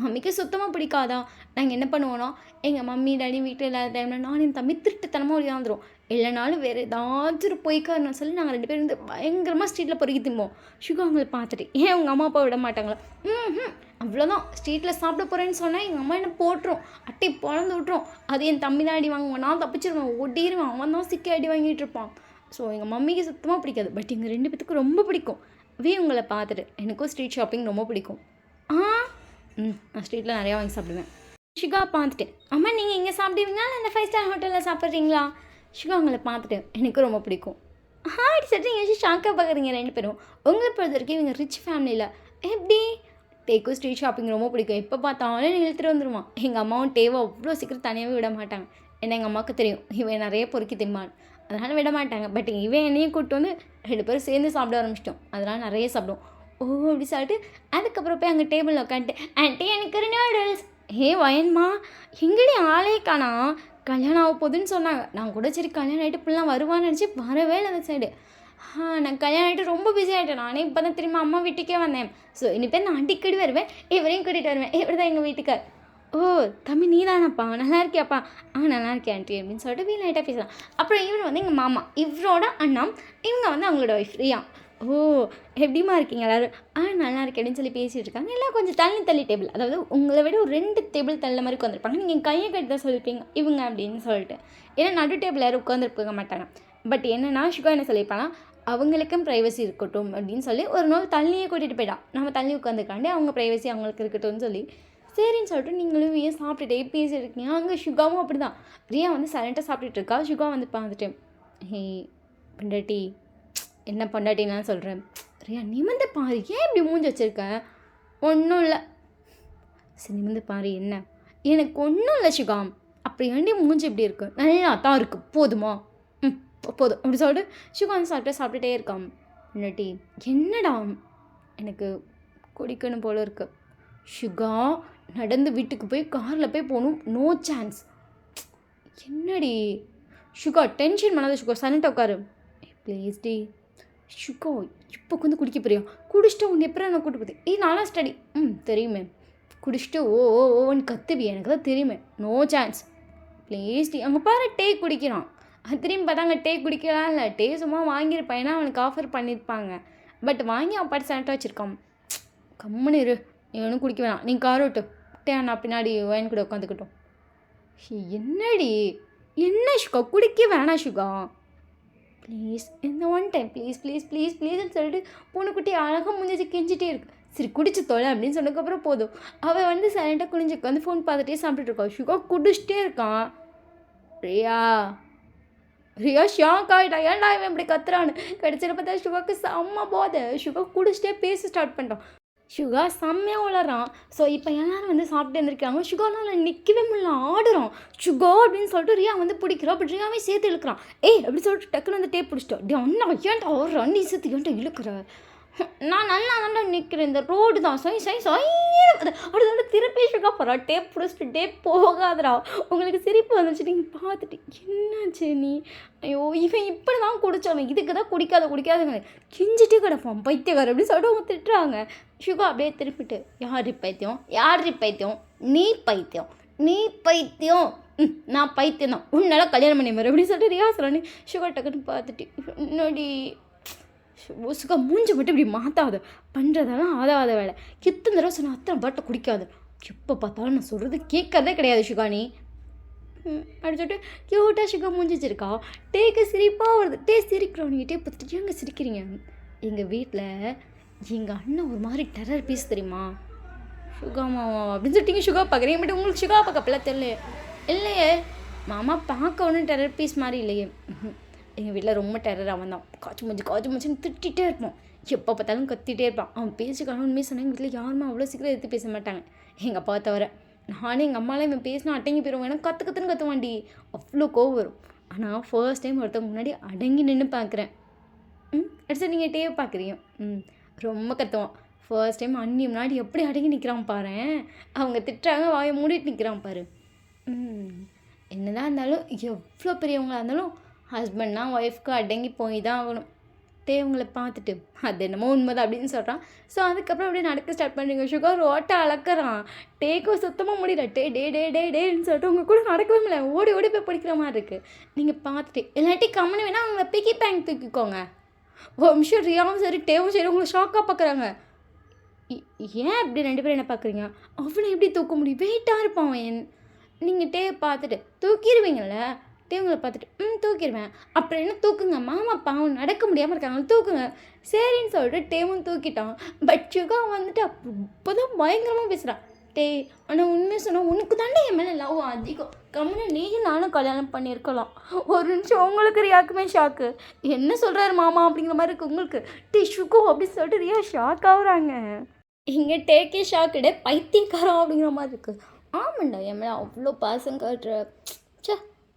மம்மிக்கு சுத்தமாக பிடிக்காதா? நாங்கள் என்ன பண்ணுவோன்னா எங்கள் மம்மி டாடி வீட்டில் இல்லாத டைமில் நான் என் தம்பி திருட்டுத்தனமாக ஒரு வந்துடும். இல்லைனாலும் வேறு ஏதாச்சும் ஒரு பொய்க்காரன்னு சொல்லி நாங்கள் 2 பேரும் வந்து பயங்கரமாக ஸ்ட்ரீட்டில் பொறுக்கி திம்போம். ஷுகா அவங்களை பார்த்துட்டு உங்கள் அம்மா அப்பா விட மாட்டாங்களா? அவ்வளோதான். ஸ்ட்ரீட்டில் சாப்பிட போகிறேன்னு சொன்னால் எங்கள் அம்மா என்ன போட்டுரும், அட்டை பிறந்து விட்டுரும். அது என் தம்பி தான் அடி வாங்குவான், நான் தப்பிச்சிருவேன், ஒட்டிடுவேன். அவன் தான் சிக்கி அடி வாங்கிட்டு இருப்பான். ஸோ எங்கள் மம்மிக்கு சுத்தமாக பிடிக்காது. பட் எங்கள் 2 பேத்துக்கும் ரொம்ப பிடிக்கும். உங்களை பார்த்துட்டு எனக்கும் ஸ்ட்ரீட் ஷாப்பிங் ரொம்ப பிடிக்கும். நான் ஸ்ட்ரீட்டில் நிறையா வாங்கி சாப்பிடுவேன். ஷுகா பார்த்துட்டு அம்மா நீங்கள் இங்கே சாப்பிடுவீங்களா இல்லை இந்த 5 ஸ்டார் ஹோட்டலில் சாப்பிட்றீங்களா? ஷுகா உங்களை பார்த்துட்டு எனக்கு ரொம்ப பிடிக்கும். சரி நீங்கள் ஷாக்காக பார்க்குறீங்க 2 பேரும். உங்களை பொறுத்த வரைக்கும் இவங்க ரிச் ஃபேமிலியில் எப்படி டேக்கும் ஸ்ட்ரீட் ஷாப்பிங் ரொம்ப பிடிக்கும். எப்போ பார்த்தாலும் இழுத்துட்டு வந்துடுவான். எங்கள் அம்மாவும் டேவை அவ்வளோ சீக்கிரம் தனியாகவே விட மாட்டாங்க. ஏன்னா எங்கள் அம்மாவுக்கு தெரியும் இவன் நிறைய பொறுக்கி திம்பான், அதனால் விட மாட்டாங்க. பட் இவன் என்னையும் கூப்பிட்டு வந்து 2 பேரும் சேர்ந்து சாப்பிட ஆரம்பிச்சிட்டோம். அதனால் நிறைய சாப்பிடுவோம். ஓ அப்படி சொல்லிட்டு அதுக்கப்புறம் போய் அங்கே டேபிளில் உட்காந்துட்டு, ஆண்டி எனக்கு ஒரு நூடுல்ஸ். ஏ வயன்மா எங்கடி ஆளே காணா, கல்யாணம் ஆக போகுதுன்னு சொன்னாங்க. நான் கூட சரி கல்யாணம் ஆகிட்டு இப்படிலாம் வருவான்னு நினச்சி வரவே இல்லை அந்த சைடு. நான் கல்யாணம் ஆகிட்டு ரொம்ப பிஸி ஆகிட்டேன். நானே இப்போ தான் திரும்ப அம்மா வீட்டுக்கே வந்தேன். ஸோ இனிப்பேர் நான் அடிக்கடி வருவேன், இவரையும் கூட்டிகிட்டு வருவேன். இவர் தான் எங்கள் வீட்டுக்கார். ஓ தம்பி நீ தானப்பா, நல்லா இருக்கியாப்பா? நல்லா இருக்கேன் ஆண்டி அப்படின்னு சொல்லிட்டு வீல் லைட்டாக பேசலாம். அப்புறம் இவர் வந்து எங்கள் மாமா, இவரோட அண்ணா, இவங்க வந்து அவங்களோட ஒய்ஃப் ரியா. ஓ எப்படிமா இருக்கீங்க எல்லோரும்? நல்லா இருக்கேன் அப்படின்னு சொல்லி பேசிகிட்டு இருக்காங்க. எல்லாம் கொஞ்சம் தள்ளி டேபிள், அதாவது உங்களை விட ஒரு 2 டேபிள் தள்ள மாதிரி உட்காந்துருப்பாங்க. நீங்கள் கையை கட்டி தான் சொல்லியிருப்பீங்க இவங்க அப்படின்னு சொல்லிட்டு. ஏன்னா நடு டேபிள் யாரும் உட்காந்துருப்பாங்க மாட்டாங்க. பட் என்னென்னா சுகா என்ன சொல்லியிருப்பாங்கன்னா, அவங்களுக்கும் ப்ரைவசி இருக்கட்டும் அப்படின்னு சொல்லி ஒரு நாள் தள்ளியே கூட்டிகிட்டு போயிட்டான். நம்ம தள்ளி உட்காந்துக்காண்டி அவங்க ப்ரைவசி அவங்களுக்கு இருக்கட்டும்னு சொல்லி சரின்னு சொல்லிட்டு நீங்களும் ஏன் சாப்பிட்டுட்டே பேசியிருக்கீங்க. அங்கே சுகாவும் அப்படி தான். ரியா வந்து சைலண்ட்டாக சாப்பிட்டுட்டு இருக்கா. சுகா வந்து பார்த்துட்டு, ஹே பொண்டாட்டி, என்ன பொண்டாட்டின்னு சொல்கிறேன். ரியா நிமிந்து பாரு, ஏன் இப்படி மூஞ்சி வச்சுருக்க? ஒன்றும் இல்லை. சரி நிமிந்து பாரு, என்ன? எனக்கு ஒன்றும் இல்லை சுகாம். அப்படி ஏண்டி மூஞ்சி இப்படி இருக்கு? நல்லா தான் இருக்குது, போதுமா? போதும் அப்படி சொல்லிட்டு சுகா வந்து சாப்பிட்டுட்டே இருக்கான். பொண்டாட்டி என்னடா, எனக்கு குடிக்கணும் போல இருக்கு. சுகா நடந்து வீட்டுக்கு போய் காரில் போய் போகணும், நோ சான்ஸ். என்னடி சுகா டென்ஷன் பண்ணாத சுகா, சைலண்ட்டாக உட்காரு. ப்ளீஸ் டி சுகா, இப்போ வந்து குடிக்க போறியா? குடிச்சிட்டு உன்னை எப்போ நான் கூட்டு போகுது? நானா ஸ்டடி தெரியுமே. குடிச்சிட்டு ஓன்னு கத்துவி, எனக்கு தான் தெரியுமே. நோ சான்ஸ் ப்ளீஸ் டி. அங்கே பாரு டே குடிக்கிறான். திரும்பி பார்த்தா அங்கே டே குடிக்கலாம் இல்லை, டே சும்மா வாங்கியிருப்பான். ஏன்னா அவனுக்கு ஆஃபர் பண்ணியிருப்பாங்க. பட் வாங்கி அவன் பாட்டு சைலண்ட்டாக வச்சுருக்கான். கம்முன்னு இரு, இவனும் குடிக்க வேணாம், நீ கார் விட்டு டே நான் பின்னாடி வயன் கூட உட்காந்துக்கிட்டோம். என்னடி என்ன சுகா, குடிக்க வேணாம் சுகா ப்ளீஸ், இந்த one time please please please ப்ளீஸ்ன்னு சொல்லிட்டு பூனைக்குட்டி அழகாக முடிஞ்சு கெஞ்சிட்டே இருக்கு. சரி குடிச்சு தொலை அப்படின்னு சொன்னதுக்கப்புறம் போதும். அவள் வந்து சைலண்ட்டாக குளிஞ்சு உட்காந்து ஃபோன் பார்த்துட்டே சாப்பிட்டுட்டு இருக்கான். சுகா குடிச்சிட்டே இருக்கான். ரியா ஷாக் ஆகிட்டா, ஏன்டா இவன் இப்படி கத்துறான்னு. கடைசியில் பார்த்தா சுகாவுக்கு செம்ம போதை. சுகா குடிச்சிட்டே பேச ஸ்டார்ட் பண்ணிட்டான். சுகா செம்மையாக வளரான். ஸோ இப்போ எல்லோரும் வந்து சாப்பிட்டு இருந்திருக்காங்க. சுகாலாம் நிற்கவே முடியல, ஆடுறான். சுகா அப்படின்னு சொல்லிட்டு ரியா வந்து பிடிக்கிறோம். பட் ரியாவே சேர்த்து இழுக்கிறான். அப்படி சொல்லிட்டு டக்குன்னு வந்து டேப் பிடிச்சிட்டோம். அண்ணா ஏன்டா ஒரு நீ சேர்த்து ஏன்டா இழுக்கிற? நான் நல்லா தான்டா நிற்கிறேன், இந்த ரோடு தான் அடுத்த திருப்பி சுகா போகிறா. டேப் பிடிச்சிட்டு டேப் போகாதடா. உங்களுக்கு சிரிப்பு வந்துச்சு நீங்கள் பார்த்துட்டு. என்னாச்சு நீ? ஐயோ இவன் இப்படி தான் குடித்தவன், இதுக்கு தான் குடிக்காதுங்க கிஞ்சிட்டே கிடப்பான் பைத்தியக்கார அப்படின்னு சொல்லிட்டு அவங்க திட்டுறாங்க. சுகா அப்படியே திருப்பிட்டு, யார் பைத்தியம்? நீ பைத்தியம். நான் பைத்தியம் தான், உன்னால கல்யாணம் பண்ணி மாதிரி அப்படின்னு சொல்லிட்டு ரியா சொல்கிறானே. சுகா டக்குன்னு பார்த்துட்டு, என்னடி சுகா மூஞ்சி மட்டும் இப்படி மாற்றாத, பண்ணுறதெல்லாம் ஆதாத வேலை. எத்தனை தடவை சொன்னால் அத்தனை பாட்டை குடிக்காது. எப்போ பார்த்தாலும் நான் சொல்கிறது கேட்கறதே கிடையாது சுகா நீ அப்படி சொல்லிட்டு க்யூட்டாக சுகா மூஞ்சிச்சிருக்கா. டேக்கு சிரிப்பாக வருது. டே சிரிக்கிறோம். நீங்கள் டே பார்த்துட்டு எங்கே சிரிக்கிறீங்க? எங்கள் வீட்டில் எங்கள் அண்ணன் ஒரு மாதிரி டெரர் பீஸ் தெரியுமா? சுகா மாமா அப்படின்னு சொல்லிட்டு சுகா பார்க்குறீங்க. பட் உங்களுக்கு சுகா பார்க்க அப்பெல்லாம் தெரியலையே. இல்லையே மாமா பார்க்க ஒன்றும் டெரர் பீஸ் மாதிரி இல்லையே. எங்கள் வீட்டில் ரொம்ப டெரர் அவன் தான். காய்ச்சி மூச்சுன்னு திட்டிகிட்டே இருப்பான். எப்போ பார்த்தாலும் கத்திகிட்டே இருப்பான். அவன் பேசிக்கலாம் உண்மையை சொன்னால் எங்கள் வீட்டில் யாருமே அவ்வளோ சீக்கிரம் எடுத்து பேச மாட்டாங்க, எங்கள் அப்பாவை தவிர. நானும் எங்கள் அம்மாலாம் இவன் பேசினா அடங்கி போயிடுவோம். ஏன்னா கற்றுன்னு கற்றுவாண்டி, அவ்வளோ கோவம் வரும். ஆனால் ஃபர்ஸ்ட் டைம் ஒருத்தவங்க முன்னாடி அடங்கி நின்று பார்க்குறேன். அடுத்து நீங்கள் டேவை பார்க்குறீங்க. ரொம்ப கற்றுவான். ஃபர்ஸ்ட் டைம் அண்ணி முன்னாடி எப்படி அடங்கி நிற்கிறான் பாரு. அவங்க திட்டுறாங்க, வாயை மூடிட்டு நிற்கிறான் பாரு. என்னதான் இருந்தாலும் எவ்வளோ பெரியவங்களாக இருந்தாலும் ஹஸ்பண்ட்னா ஒய்ஃப்க்கு அடங்கி போய் தான் ஆகணும். தேவங்களை பார்த்துட்டு அது என்னமோ உண்மைதான் அப்படின்னு சொல்கிறான். ஸோ அதுக்கப்புறம் அப்படியே நடக்க ஸ்டார்ட் பண்ணுறீங்க. சுகர் ஓட்ட அளக்குறான். டேக்கோ சுத்தமாக முடியல. டேன்னு சொல்லிட்டு உங்கள் கூட நடக்கவே முடியல. ஓடி போய் படிக்கிற மாதிரி இருக்குது. நீங்கள் பார்த்துட்டு இல்லாட்டி கம்மனு வேணால் அவங்கள பிக்கி பேங்க் தூக்கிக்கோங்க. ஒரு நிமிஷம் ரியாவும் சரி டேவும் சரி உங்களை ஷாக்காக பார்க்குறாங்க. ஏன் இப்படி 2 பேரும் என்ன பார்க்குறீங்க? அவனை எப்படி தூக்க முடியும்? வெயிட்டாக இருப்பான் அவன். நீங்கள் டே பார்த்துட்டு தூக்கிடுவீங்கள? டேவங்களை பார்த்துட்டு தூக்கிடுவேன். அப்புறம் என்ன தூக்குங்க, மாமா பாவம் நடக்க முடியாமல் இருக்காங்க, தூக்குங்க. சரின்னு சொல்லிட்டு டேவும் தூக்கிட்டான். பட் சுகா வந்துட்டு அப்போதான் பயங்கரமாக பேசுகிறான். டே ஆனால் உண்மையை சொன்னால் உனக்கு தாண்டே என் மேலே லவ் அதிகம். கம்முன்னு நீயும் நானும் கல்யாணம் பண்ணியிருக்கலாம். ஒரு நிமிஷம் உங்களுக்கு ரியாக்குமே ஷாக்கு. என்ன சொல்கிறாரு மாமா அப்படிங்கிற மாதிரி இருக்குது உங்களுக்கு. டே சுகோ அப்படின்னு சொல்லிட்டு ரியா ஷாக் ஆகுறாங்க. இங்கே டேக்கே ஷாக்குடே பைத்தியக்காரம் அப்படிங்கிற மாதிரி இருக்குது. ஆமாண்டா, என் மேலே அவ்வளோ பாசம் காட்டுற. ச்சே,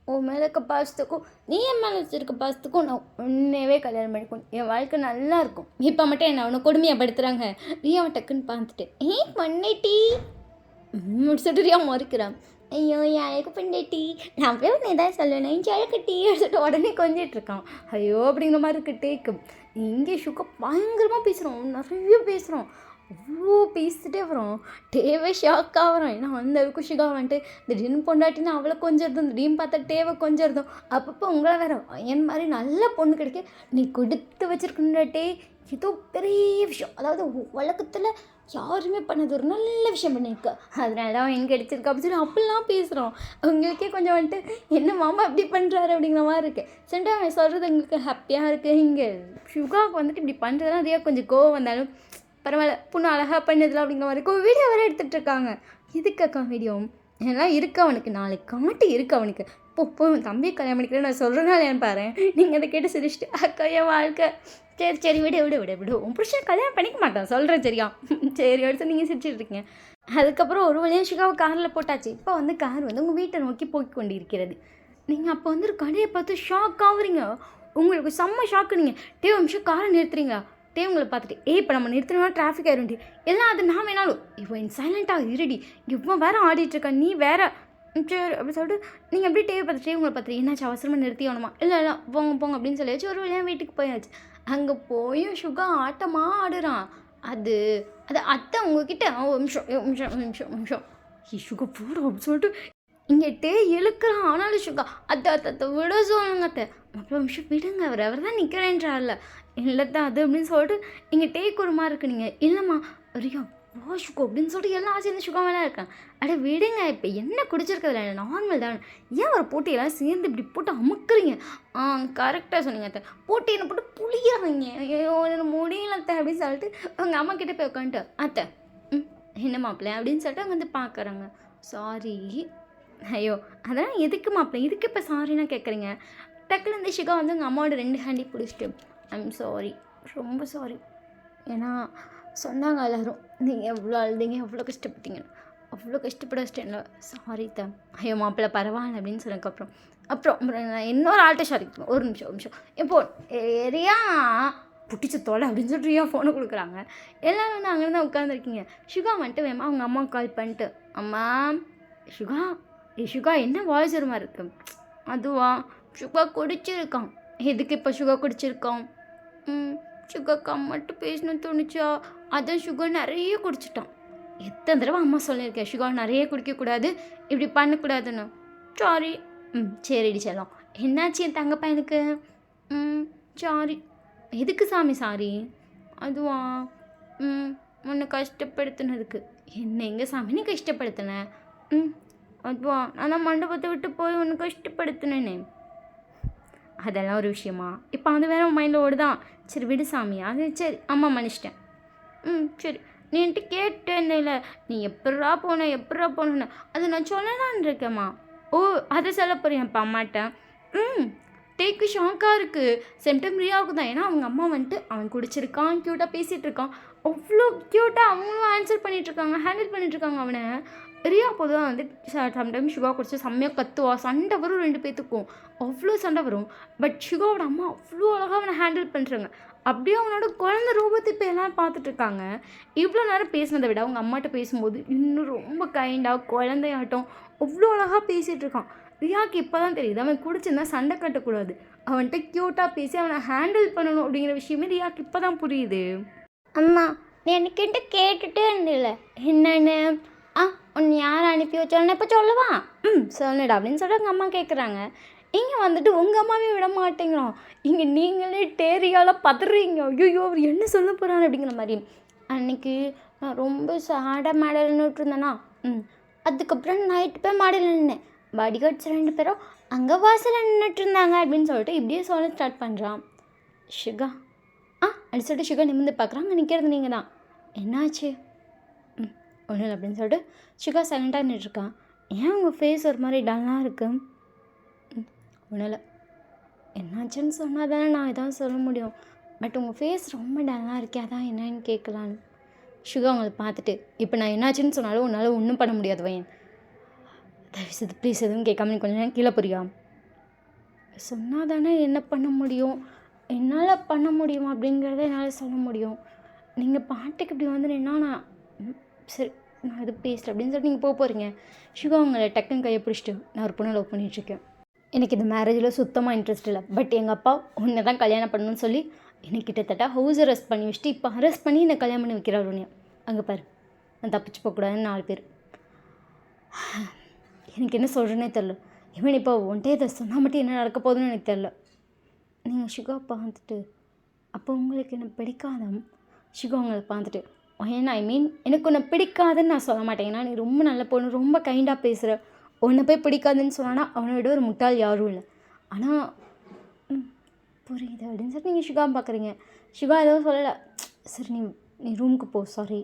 உன் மேலே இருக்க பாசத்துக்கும் நீ என் மேலே வச்சுருக்க பாசத்துக்கும் நான் உன்னையவே கல்யாணம் பண்ணிக்கணும். என் வாழ்க்கை நல்லா இருக்கும். இப்போ மட்டும் என்ன அவனை கொடுமையாகப்படுத்துகிறாங்க. ரியாவை டக்குன்னு பார்த்துட்டு பண்ணிட்டி முடிச்சுட்டு ரியா மறுக்கிறான். ஐயோ யாருக்கு பண்ணிட்டி, நான் போய் உன்னை தான் சொல்லுவேன் ஜழக்கட்டி எடுத்துட்டு உடனே கொஞ்சிட்டு இருக்கான். ஐயோ அப்படிங்கிற மாதிரி இருக்கு டேக்கு. இங்கே சுக்கா பயங்கரமாக பேசுகிறோம், நிறைய பேசுகிறோம், அவ்வளோ பேசிட்டே வரோம். டேவே ஷாக் ஆகிறோம். ஏன்னா அந்த அளவுக்கு ஷுகா வந்துட்டு திடீர்னு பொண்டாட்டின்னு அவளை கொஞ்சிருந்தோம், திடீர்னு பார்த்தா டேவை கொஞ்சிருந்தோம். அப்பப்போ உங்களை வேற என் மாதிரி நல்ல பொண்ணு கிடைக்க நீ கொடுத்து வச்சிருக்கே, ஏதோ பெரிய விஷயம், அதாவது உலகத்தில் யாருமே பண்ணது ஒரு நல்ல விஷயம் பண்ணியிருக்க, அதனால தான் அவன் எங்கே கிடைச்சிருக்கா அப்படின்னு சொல்லி அப்படிலாம் பேசுகிறோம். உங்களுக்கே கொஞ்சம் வந்துட்டு என்ன மாமா இப்படி பண்ணுறாரு அப்படிங்கிற மாதிரி இருக்குது. சென்ட்டு அவன் சொல்கிறது எங்களுக்கு ஹாப்பியாக இருக்குது. இங்கே ஷுகாவுக்கு வந்துட்டு இப்படி பண்ணுறதுலாம் அதே கொஞ்சம் கோவம் வந்தாலும் பரவாயில்ல, பொண்ணு அழகாக பண்ணதில்ல அப்படிங்கிற மாதிரி வீடியோ வேறு எடுத்துகிட்டு இருக்காங்க. இதுக்கக்கா வீடியோ எல்லாம் இருக்கு அவனுக்கு, நாளைக்கு காட்டு இருக்குது அவனுக்கு. இப்போ தம்பி கல்யாணம் பண்ணிக்கிறேன் நான் சொல்கிறனால ஏன் பாரு, நீங்கள் அதை கேட்டு சிரிச்சிட்டு அக்கா என் வாழ்க்கை சரி சரி விடு விடு விடு விடு உன் புருஷன் கல்யாணம் பண்ணிக்க மாட்டான் சொல்கிறேன் சரியா சரி எடுத்து நீங்கள் சிரிச்சிட்டு இருக்கீங்க. அதுக்கப்புறம் ஒரு வழியாக ஷுகாவை காரில் போட்டாச்சு. இப்போ வந்து கார் வந்து உங்கள் வீட்டை நோக்கி போய் கொண்டு இருக்கிறது. நீங்கள் அப்போ வந்து ஒரு கடையை பார்த்து ஷாக் ஆகுறீங்க. உங்களுக்கு செம்ம ஷாக்கு. நீங்கள் நிமிஷம் காரை நிறுத்துறீங்க. உங்களை பார்த்துட்டு இப்போ நம்ம நிறுத்தினா டிராஃபிக் ஆயிருண்டி எல்லாம் அது நான் வேணாலும் இப்போ சைலண்ட்டாக இருடி, இவன் வேறு ஆடிட்டுருக்கான் நீ வேறு சரி அப்படி சொல்லிட்டு நீங்கள் எப்படி பார்த்துட்டு உங்களை பார்த்துட்டு என்னாச்சு அவசரமாக நிறுத்தி ஆகணுமா, இல்லை இல்லை போங்க போங்க அப்படின்னு சொல்லியாச்சு. ஒரு வழியாக வீட்டுக்கு போயாச்சு. அங்கே போயும் ஷுகா ஆட்டமாக ஆடுறான். அது அது அத்தை உங்ககிட்ட ஒரு நிமிஷம் நிமிஷம் நிமிஷம் நிமிஷம் ஷுகா போடும் அப்படின்னு சொல்லிட்டு இங்கே இழுக்கிறான். ஆனாலும் ஷுகா அத்தை அத்தை அத்தை விட சொல்லுங்க அத்தை, அப்புறம் நிமிஷம் விடுங்க, அவர் தான் நிற்கிறேன்றார்ல, இல்லைத்தான் அது அப்படின்னு சொல்லிட்டு இங்கே டேக் ஒரு மாதிரி இருக்கு. நீங்கள் இல்லைம்மா ரியா வா ஷுகா அப்படின்னு சொல்லிட்டு எல்லாம் சேர்ந்து ஷுகா மேலே இருக்காங்க. அட விடுங்க, இப்போ என்ன குடிச்சிருக்கிறதுல நார்மல் தான், ஏன் ஒரு போட்டியெல்லாம் சேர்ந்து இப்படி போட்டு அமுக்குறீங்க. கரெக்டாக சொன்னீங்க அத்தை, போட்டி என்ன போட்டு புளிகிறாங்க. ஐயோ எனக்கு முடியல அத்தை அப்படின்னு சொல்லிட்டு அவங்க அம்மா கிட்டே போய் உட்காந்துட்டு அத்தை என்ன மாப்பிள்ளை அப்படின்னு சொல்லிட்டு அவங்க வந்து பார்க்குறாங்க. சாரி. ஐயோ அதெல்லாம் எதுக்கு மாப்பிள்ளை, இதுக்கு இப்போ சாரின்னா கேட்குறீங்க. டக்குன்னு இந்த ஷுகா வந்து உங்கள் அம்மாவோட 2 ஹேண்டி பிடிச்சிட்டு ஐம் சாரி, ரொம்ப சாரி. ஏன்னா சொன்னாங்க எல்லோரும் நீங்கள் எவ்வளோ அழுதிங்க எவ்வளோ கஷ்டப்பட்டீங்கன்னு, அவ்வளோ கஷ்டப்பட வச்சிட்டேன்ல, சாரி தான். ஐயோ மாப்பிள்ளை பரவாயில்ல அப்படின்னு சொன்னதுக்கப்புறம் அப்புறம் நான் இன்னொரு ஆள்கிட்ட சாரி ஒரு நிமிஷம் இப்போ ஏரியா புட்டிச்சு தோலை அப்படின்னு சொல்லிட்டு ரியா ஃபோனை கொடுக்குறாங்க. எல்லோரும் வந்து அங்கே தான் உட்காந்துருக்கீங்க. ஷுகா வந்துட்டு வேமா அவங்க அம்மா கால் பண்ணிட்டு அம்மா ஷுகா ஷுகா என்ன வாய்ஸ் ஒரு மாதிரி இருக்கு. அதுவா ஷுகா குடிச்சிருக்கான். எதுக்கு இப்போ ஷுகா குடிச்சிருக்கான்? ஷுகாக்கா மட்டும் பேசணும்னு தோணுச்சா, அதான் ஷுகா நிறைய குடிச்சிட்டான். எத்தனை தடவை அம்மா சொல்லியிருக்கேன் ஷுகா நிறைய குடிக்கக்கூடாது, இப்படி பண்ணக்கூடாதுன்னு. சாரி. சரிடி செல்லம், என்னாச்சு என் தங்க பையனுக்கு? சாரி. எதுக்கு சாமி சாரி? அதுவா உன்னை கஷ்டப்படுத்தினதுக்கு. என்ன எங்கே சாமி நீ கஷ்டப்படுத்தினேன்? அதுவா நான் தான் மண்டபத்தை விட்டு போய் ஒன்று கஷ்டப்படுத்தினேனே. அதெல்லாம் ஒரு விஷயமா? இப்போ அது வேற மைண்டில் ஓடுதான். சரி விடு சாமி, அது சரி அம்மா மன்னிச்சிட்டேன். சரி நீ என்கிட்ட கேட்டேன்னு இல்லை, நீ எப்பட்றா போனேன்னு அதை நான் சொல்லலான்னு இருக்கேம்மா. ஓ அதை சொல்ல போகிறேன்ப்பா அம்மாட்ட. டேக்கு ஷாக்காக இருக்குது. செப்டம்பர் ரியாவுக்கு தான். ஏன்னா அவங்க அம்மா வந்துட்டு அவன் குடிச்சிருக்கான், க்யூட்டாக பேசிகிட்டு இருக்கான், அவ்வளோ க்யூட்டாக அவங்களும் ஆன்சர் பண்ணிகிட்ருக்காங்க, ஹேண்டில் பண்ணிகிட்ருக்காங்க அவனை. ரியா பொதுவாக வந்து சம்டைம் ஷுகா குடிச்சு செம்மையாக கத்துவா, சண்டை வரும் 2 பேத்துக்கும், அவ்வளோ சண்டை வரும். பட் ஷுகாவோட அம்மா அவ்வளோ அழகாக அவனை ஹேண்டில் பண்ணுறாங்க. அப்படியே அவனோட குழந்தை ரூபத்தை இப்போ எல்லாம் பார்த்துட்ருக்காங்க. இவ்வளோ நேரம் பேசினதை விட அவங்க அம்மாட்ட பேசும்போது இன்னும் ரொம்ப கைண்டாக குழந்தையாட்டம் அவ்வளோ அழகாக பேசிகிட்டு இருக்கான். ரியாவுக்கு இப்போ தான் தெரியுது அவன் குடிச்சிருந்தா சண்டை கட்டக்கூடாது, அவன்கிட்ட க்யூட்டாக பேசி அவனை ஹேண்டில் பண்ணணும் அப்படிங்கிற விஷயமே ரியாவுக்கு இப்போ தான் புரியுது. அம்மா நீ என்கிட்ட கேட்டுகிட்டே இருந்தில்ல என்னன்னு, உன்னை யார் அனுப்பி வச்சாலும் இப்போ சொல்லவா? சொல்லுடா அப்படின்னு சொல்லிட்டு அவங்க அம்மா கேட்குறாங்க. இங்கே வந்துட்டு உங்கள் அம்மாவே விட மாட்டேங்கிறோம், இங்கே நீங்களே டேரியால் பதறீங்க. ஐயோ அவர் என்ன சொல்ல போகிறாரு அப்படிங்கிற மாதிரி. அன்றைக்கி நான் ரொம்ப சாடாக மேடையில் நின்றுட்டு இருந்தேன்னா, அதுக்கப்புறம் நைட்டு போய் மாடியில் நின்னேன். பாடிகார்ட்ஸ் 2 பேரும் அங்கே வாசலில் நின்றுட்டு இருந்தாங்க அப்படின்னு சொல்லிட்டு இப்படியே சொல்ல ஸ்டார்ட் பண்ணுறான். ஷுகா அப்படி சொல்லிட்டு ஷுகா நிமிர்ந்து பார்க்குறாங்க. நிற்கிறது நீங்கள் தான். என்னாச்சு? ஒன்றும் இல்லை அப்படின்னு சொல்லிட்டு ஷுகா சைலண்ட்டாக நின்றுருக்கான். ஏன் உங்கள் ஃபேஸ் ஒரு மாதிரி டல்லாக இருக்கு? ஒன்றும் இல்லை. என்னாச்சுன்னு சொன்னால் தானே நான் எதாவது சொல்ல முடியும். பட் உங்கள் ஃபேஸ் ரொம்ப டல்லாக இருக்கே, அதான் என்னன்னு கேட்கலான்னு. சுகா அவங்கள பார்த்துட்டு, இப்போ நான் என்னாச்சுன்னு சொன்னாலும் உன்னால் ஒன்றும் பண்ண முடியாது வயன். தயவுசெய்து ப்ளீஸ் எதுவும் கேட்காம நீ கொஞ்சம் நேரம் கீழே போறியா? சொன்னால் தானே என்ன பண்ண முடியும், என்னால் பண்ண முடியும் அப்படிங்கிறத என்னால் சொல்ல முடியும். நீங்கள் பாட்டுக்கு இப்படி வந்து நின்னா நான் சரி நான் எது பேசல அப்படின்னு சொல்லிட்டு நீங்கள் போகிறீங்க. சுகா அவங்கள டக்குன்னு கையை பிடிச்சிட்டு, நான் ஒரு பொண்ணை லவ் பண்ணிகிட்ருக்கேன், எனக்கு இந்த மேரேஜில் சுத்தமாக இன்ட்ரெஸ்ட் இல்லை, பட் எங்கள் அப்பா உன்னை தான் கல்யாணம் பண்ணணும்னு சொல்லி என்னை கிட்டத்தட்ட ஹவுஸ் அரெஸ்ட் பண்ணி வச்சுட்டு இப்போ அரெஸ்ட் பண்ணி என்னை கல்யாணம் பண்ணி வைக்கிறார் உன்னைய. அங்கே பாரு, நான் தப்பிச்சு போகக்கூடாதுன்னு 4 பேர். எனக்கு என்ன சொல்கிறேன்னே தெரில. இவன் இப்போ ஒன்ட்டே இதை சொன்னால் மட்டும் என்ன நடக்க போகுதுன்னு எனக்கு தெரில. நீங்கள் சுகா பார்த்துட்டு, அப்போ உங்களுக்கு என்ன பிடிக்காத? சுகா உங்களை பார்த்துட்டு, ஏன்னா எனக்கு உன்னை பிடிக்காதுன்னு நான் சொல்ல மாட்டேன். ஏன்னா நீ ரொம்ப நல்ல பொண்ணு, ரொம்ப கைண்டாக பேசுகிற. உன்னை போய் பிடிக்காதுன்னு சொன்னான்னா அவனை விட ஒரு முட்டாள் யாரும் இல்லை. ஆனால் புரியுது அப்படின்னு சொல்லிட்டு நீங்கள் சுகா பார்க்குறீங்க. சுகா எதுவும் சொல்லலை. சரி நீ ரூமுக்கு போ, சாரி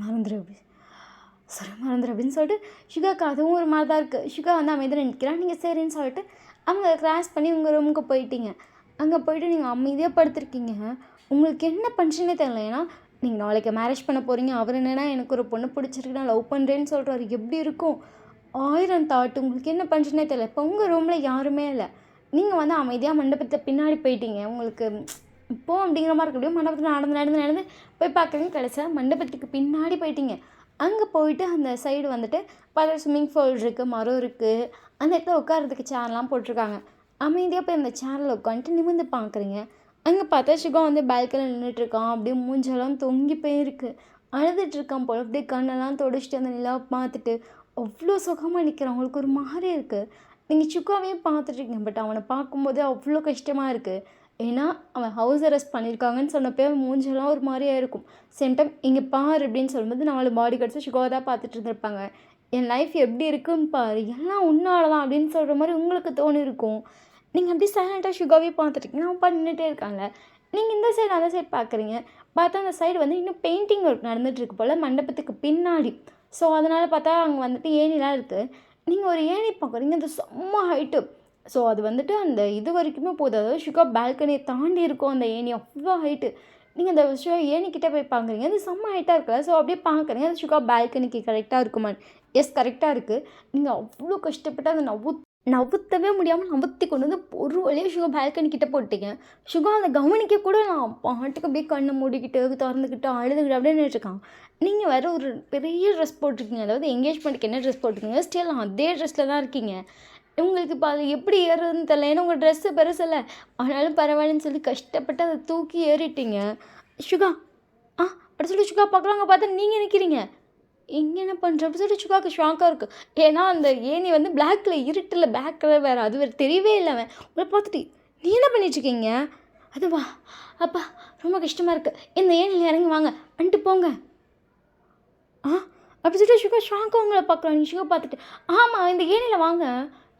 மறந்துடு அப்படின்னு சொல்லிட்டு சுகாவுக்கு அதுவும் ஒரு மாதிரி தான் இருக்குது. சுகா வந்து அமைதியாக நிற்கிறான். நீங்கள் சரின்னு சொல்லிட்டு அவங்க கிராஸ் பண்ணி உங்கள் ரூமுக்கு போயிட்டீங்க. அங்கே போயிட்டு நீங்கள் அமைதியாக படுத்துருக்கீங்க. உங்களுக்கு என்ன பண்ணுச்சுன்னே தெரியல. ஏன்னா நீங்கள் நாளைக்கு மேரேஜ் பண்ண போகிறீங்க. அவர் என்னென்னா எனக்கு ஒரு பொண்ணு பிடிச்சிருக்கு, நான் லவ் பண்ணுறேன்னு சொல்கிறாரு. எப்படி இருக்கும்? 1000 தாட். உங்களுக்கு என்ன பண்ணுச்சுன்னே தெரியல. இப்போ உங்கள் ரூமில் யாருமே இல்லை. நீங்கள் வந்து அமைதியாக மண்டபத்தை பின்னாடி போயிட்டீங்க. உங்களுக்கு இப்போ அப்படிங்கிற மாதிரி இருக்க மண்டபத்தில் நடந்து போய் பார்க்குறீங்க. கடைசியாக மண்டபத்துக்கு பின்னாடி போயிட்டீங்க. அங்கே போயிட்டு அந்த சைடு வந்துட்டு பல ஸ்விம்மிங் பூல் இருக்குது, மரம் இருக்குது. அந்த இடத்துல உட்காரத்துக்கு சேர்லாம் போட்டிருக்காங்க. அமைதியாக போய் அந்த சேரில் உட்காந்துட்டு நிமிர்ந்து பார்க்குறீங்க. அங்கே பார்த்தா சுகா வந்து பால்கனியில் நின்றுட்டுருக்கான். அப்படியே மூஞ்செல்லாம் தொங்கி போயிருக்கு. அழுதுட்டுருக்கான் போல். அப்படியே கண்ணெல்லாம் தொடச்சிட்டு அந்த நிலாவை பார்த்துட்டு அவ்வளோ சுகமாக நிற்கிறான். அவங்களுக்கு ஒரு மாதிரி இருக்குது. நீங்கள் சுகாவையும் பார்த்துட்ருக்கீங்க. பட் அவனை பார்க்கும்போது அவ்வளோ கஷ்டமாக இருக்குது. ஏன்னா அவன் ஹவுஸ் அரெஸ்ட் பண்ணியிருக்காங்கன்னு சொன்னப்போ மூஞ்செல்லாம் ஒரு மாதிரியாக இருக்கும். சேம் டைம் இங்கே பார் அப்படின்னு சொல்லும்போது 4 பாடி கார்ட்ஸும் சுகாவை தான் பார்த்துட்டு இருந்திருப்பாங்க. என் லைஃப் எப்படி இருக்குன்னு பாரு, எல்லாம் உன்னால தான் அப்படின்னு சொல்கிற மாதிரி உங்களுக்கு தோணிருக்கும். நீங்கள் அப்படி சைலண்ட்டாக சுகாவே பார்த்துட்ருக்கீங்க. அவன் பண்ணிட்டே இருக்காங்க. நீங்கள் இந்த சைடு அந்த சைடு பார்க்குறீங்க. பார்த்தா அந்த சைடு வந்து இன்னும் பெயிண்டிங் ஒர்க் நடந்துகிட்ருக்கு போல் மண்டபத்துக்கு பின்னாடி. ஸோ அதனால் பார்த்தா அங்கே வந்துட்டு ஏணிலாம் இருக்குது. நீங்கள் ஒரு ஏணி பார்க்குறீங்க. அது செம்ம ஹைட்டு. ஸோ அது வந்துட்டு அந்த இது வரைக்குமே போகுது. அதாவது சுகா பால்கனியை தாண்டி இருக்கும் அந்த ஏணி. அவ்வளோ ஹைட்டு. நீங்கள் அந்த ஏணிக்கிட்டே போய் பார்க்குறீங்க. அது செம்ம ஹைட்டாக இருக்குல்ல. ஸோ அப்படியே பார்க்குறீங்க. அது சுகா பால்கனிக்கு கரெக்டாக இருக்குமா? எஸ், கரெக்டாக இருக்குது. நீங்கள் அவ்வளோ கஷ்டப்பட்டு அதை நவுத்தவே முடியாமல் நவுத்தி கொண்டு வந்து ஒரு வழியாக சுகா பால்கனிக்கிட்ட போட்டீங்க. சுகா அதை கவனிக்க கூட நான் பாட்டுக்கு அப்படியே கண்ணை மூடிக்கிட்டு திறந்துக்கிட்டு அழுதுகிட்டு அப்படியே நின்றுட்டுருக்கான். நீங்கள் வேறு ஒரு பெரிய ட்ரெஸ் போட்டிருக்கீங்க. அதாவது எங்கேஜ்மெண்ட்டுக்கு என்ன ட்ரெஸ் போட்டிருக்கீங்க, ஸ்டில் அதே ட்ரெஸ்ஸில் தான் இருக்கீங்க. உங்களுக்கு இப்போ அது எப்படி ஏறுறதுன்னு தெரியல. ஏன்னா உங்கள் ட்ரெஸ்ஸு பெருசில்ல. ஆனாலும் பரவாயில்லன்னு சொல்லி கஷ்டப்பட்டு அதை தூக்கி ஏறிட்டீங்க. சுகா அப்படி சொல்லி சுகா பார்க்குறாங்க. பார்த்தா நீங்கள் நிற்கிறீங்க. இங்கே என்ன பண்ணுற அப்படி சொல்லிட்டு சுகாவுக்கு ஷாக்காக இருக்குது. ஏன்னா அந்த ஏணி வந்து பிளாக்கில் இருட்டில் பேக் கலர் வேறு. அது வேறு தெரியவே இல்லை. அவன் உங்களை பார்த்துட்டு நீ என்ன பண்ணிட்டுருக்கீங்க? அதுவா அப்பா ரொம்ப கஷ்டமாக இருக்குது. இந்த ஏணியில் இறங்கி வாங்க வந்துட்டு போங்க. அப்படி சொல்லிட்டு சுகா ஷாக்காக உங்களை பார்க்குறான். நீ சுகா பார்த்துட்டு ஆமாம் இந்த ஏணியில் வாங்க.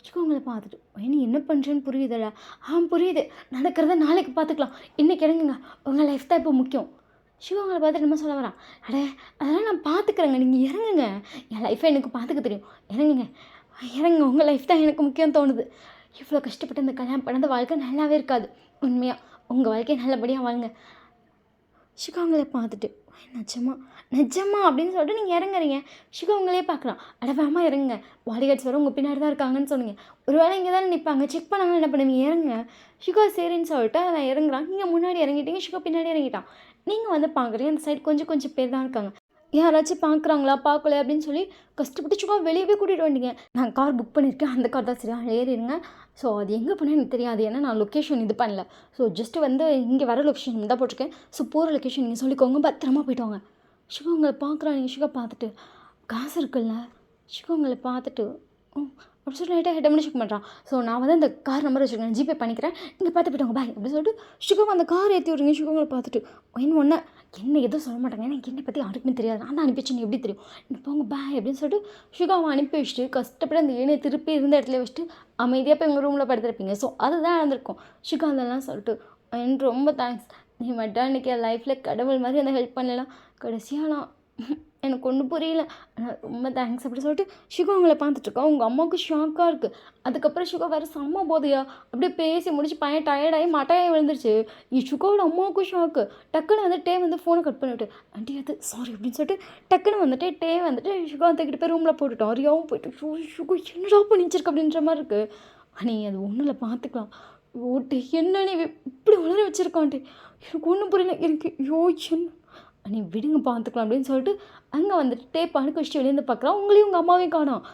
சுகா உங்களை பார்த்துட்டு நீ என்ன பண்ணுறேன்னு புரியுதுல்ல? புரியுது. நடக்கிறத நாளைக்கு பார்த்துக்கலாம். இன்றைக்கி இறங்குங்க. உங்கள் லைஃப் தான் இப்போ முக்கியம். சிவா உங்களை பார்த்துட்டு நம்ம சொல்ல வரான். அதெல்லாம் நான் பார்த்துக்குறேங்க, நீங்கள் இறங்குங்க. என் லைஃப்பை எனக்கு பார்த்துக்க தெரியும். இறங்குங்க. உங்கள் லைஃப் தான் எனக்கு முக்கியம் தோணுது. இவ்வளோ கஷ்டப்பட்டு இந்த கல்யாணம் பண்ணது வாழ்க்கை நல்லாவே இருக்காது. உண்மையாக உங்கள் வாழ்க்கையை நல்லபடியாக வாங்க. சிவா உங்களை பார்த்துட்டு நிஜமா அப்படின்னு சொல்லிட்டு நீங்கள் இறங்குறீங்க. சிவா உங்களே பார்க்கலாம். வேகமா இறங்குங்க. பாடிகார்ட்ஸ் வர உங்கள் பின்னாடி தான் இருக்காங்கன்னு சொன்னீங்க. ஒரு வேளை இங்கே தானே நிற்பாங்க, செக் பண்ணாங்கன்னு என்ன பண்ணுவீங்க? இறங்குங்க. சிவா சரின்னு சொல்லிட்டு நான் இறங்குறான். நீங்கள் முன்னாடி இறங்கிட்டீங்க, சிவா பின்னாடி இறங்கிட்டான். நீங்கள் வந்து பார்க்குறீங்க அந்த சைடு கொஞ்சம் பேர் தான் இருக்காங்க. யாராச்சும் பார்க்குறாங்களா பார்க்கல அப்படின்னு சொல்லி கஷ்டப்பட்டு சும்மா வெளியவே கூட்டிகிட்டு வந்தீங்க. நான் கார் புக் பண்ணியிருக்கேன், அந்த கார் தான் சரியா ஏறிடுங்க. ஸோ அது எங்கே போனால் எனக்கு தெரியாது. ஏன்னா நான் லொக்கேஷன் இது பண்ணல. ஸோ ஜஸ்ட்டு வந்து இங்கே வர லொக்கேஷன் தான் போட்டிருக்கேன். ஸோ போகிற லொக்கேஷன் நீங்கள் சொல்லிக்கோங்க, பத்திரமா போய்ட்டு வாங்க. சிவா உங்களை பார்க்குறான். நீங்கள் சிவா பார்த்துட்டு காசு இருக்குல்ல? சிவா உங்களை பார்த்துட்டு அப்படி சொல்லிட்டு லைட்டாக ஹெட் பண்ணி செக் பண்ணுறான். ஸோ நான் வந்து அந்த கார் நம்பர் வச்சுருக்கேன், ஜிபே பண்ணிக்கிறேன், நீங்கள் பார்த்து போய்ட்டு பாய் அப்படி சொல்லிட்டு சுகா அந்த கார் ஏற்றி விட்றீங்க. சுகாங்களை பார்த்துட்டு ஒன்று என்ன எதுவும் சொல்ல மாட்டாங்க. ஏன்னா என்னை பற்றி யாருக்குமே தெரியாது. நான் தான் அனுப்பிச்சு, நீ எப்படி தெரியும், நீ போங்க பாய் அப்படின்னு சொல்லிட்டு சுகாவை அனுப்பி வச்சுட்டு கஷ்டப்பட்டு அந்த ஏனையை திருப்பி இருந்த இடத்துல வச்சுட்டு அமைதியாக போய் எங்கள் ரூமில் படுத்துருப்பீங்க. ஸோ அதுதான் நடந்திருக்கும். சுகா அதெல்லாம் சொல்லிட்டு ரொம்ப தேங்க்ஸ், நீ மட்டும் அன்றைக்கி என் லைஃப்பில் கடவுள் மாதிரி அந்த ஹெல்ப் பண்ணலாம். கடைசியாக நான் எனக்கு ஒன்றும் புரியல. ரொம்ப தேங்க்ஸ் அப்படி சொல்லிட்டு ஷிகோ அவங்கள பார்த்துட்ருக்கா. உங்கள் அம்மாவுக்கு ஷாக்காக இருக்குது. அதுக்கப்புறம் ஷிகோ வேறு செம்ம போதையா அப்படியே பேசி முடிச்சு பையன் டயர்டாகி மட்டையாகி விழுந்துருச்சு. ஷிகோவோட அம்மாவுக்கும் ஷாக்கு. டக்குன்னு வந்து டே வந்து ஃபோனை கட் பண்ணிவிட்டு ஆண்டி அது சாரி அப்படின்னு சொல்லிட்டு டக்குன்னு வந்துட்டு டே வந்துட்டு ஷிகோ தூக்கிட்டு போய் ரூமில் போட்டுட்டோம். ரியாவும் போயிட்டு ஷிகோ என்னடா பண்ணிச்சிருக்கு அப்படின்ற மாதிரி இருக்குது. நீ அது ஒன்றும் இல்லை பார்த்துக்கலாம். ஓட்டு என்ன நீ இப்படி வளர வச்சுருக்கான்ட்டு எனக்கு ஒன்றும் புரியல. எனக்கு என்ன நீ விடுங்க பார்த்துக்கலாம் அப்படின்னு சொல்லிட்டு அங்கே வந்துட்டு டேப் அணுக்க வச்சுட்டு வெளியேருந்து பார்க்குறான். உங்களையும் உங்கள் அம்மாவையும் காணோம்.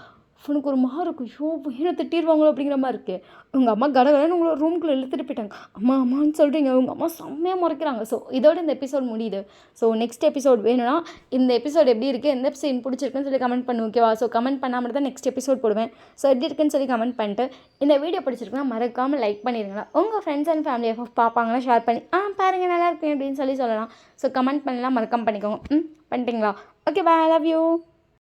அவனுக்கு ஒரு மாதிரி இருக்கும். பையனை திட்டிடுவாங்களோ அப்படிங்கிற மாதிரி இருக்குது. உங்கள் அம்மா கடகடன்னு உங்களை ரூம்குள்ளே இழுத்துட்டு போயிட்டாங்க. அம்மா அம்மான்னு சொல்கிறீங்க. உங்கள் அம்மா செம்மையாக முறைக்கிறாங்க. ஸோ இதோட இந்த எபிசோட் முடியுது. ஸோ நெக்ஸ்ட் எபிசோட் வேணும்னா இந்த எபிசோட் எப்படி இருக்குது, எந்த எபிசோட் பிடிச்சிருக்குன்னு சொல்லி கமெண்ட் பண்ணு, ஓகேவா? ஸோ கமெண்ட் பண்ணாமல் தான் நெக்ஸ்ட் எபிசோட் போடுவேன். ஸோ எப்படி இருக்குன்னு சொல்லி கமெண்ட் பண்ணிட்டு இந்த வீடியோ பிடிச்சிருக்குன்னா மறக்காமல் லைக் பண்ணிடுங்களா. உங்கள் ஃப்ரெண்ட்ஸ் அண்ட் ஃபேமிலி பார்ப்பாங்கன்னா ஷேர் பண்ணி பாருங்கள் நல்லா இருக்கு அப்படின்னு சொல்லலாம். ஸோ கமெண்ட் பண்ணலாம் மறக்காமல் பண்ணிக்கோங்க. பண்ணிட்டீங்களா? Okay, bye, I love you.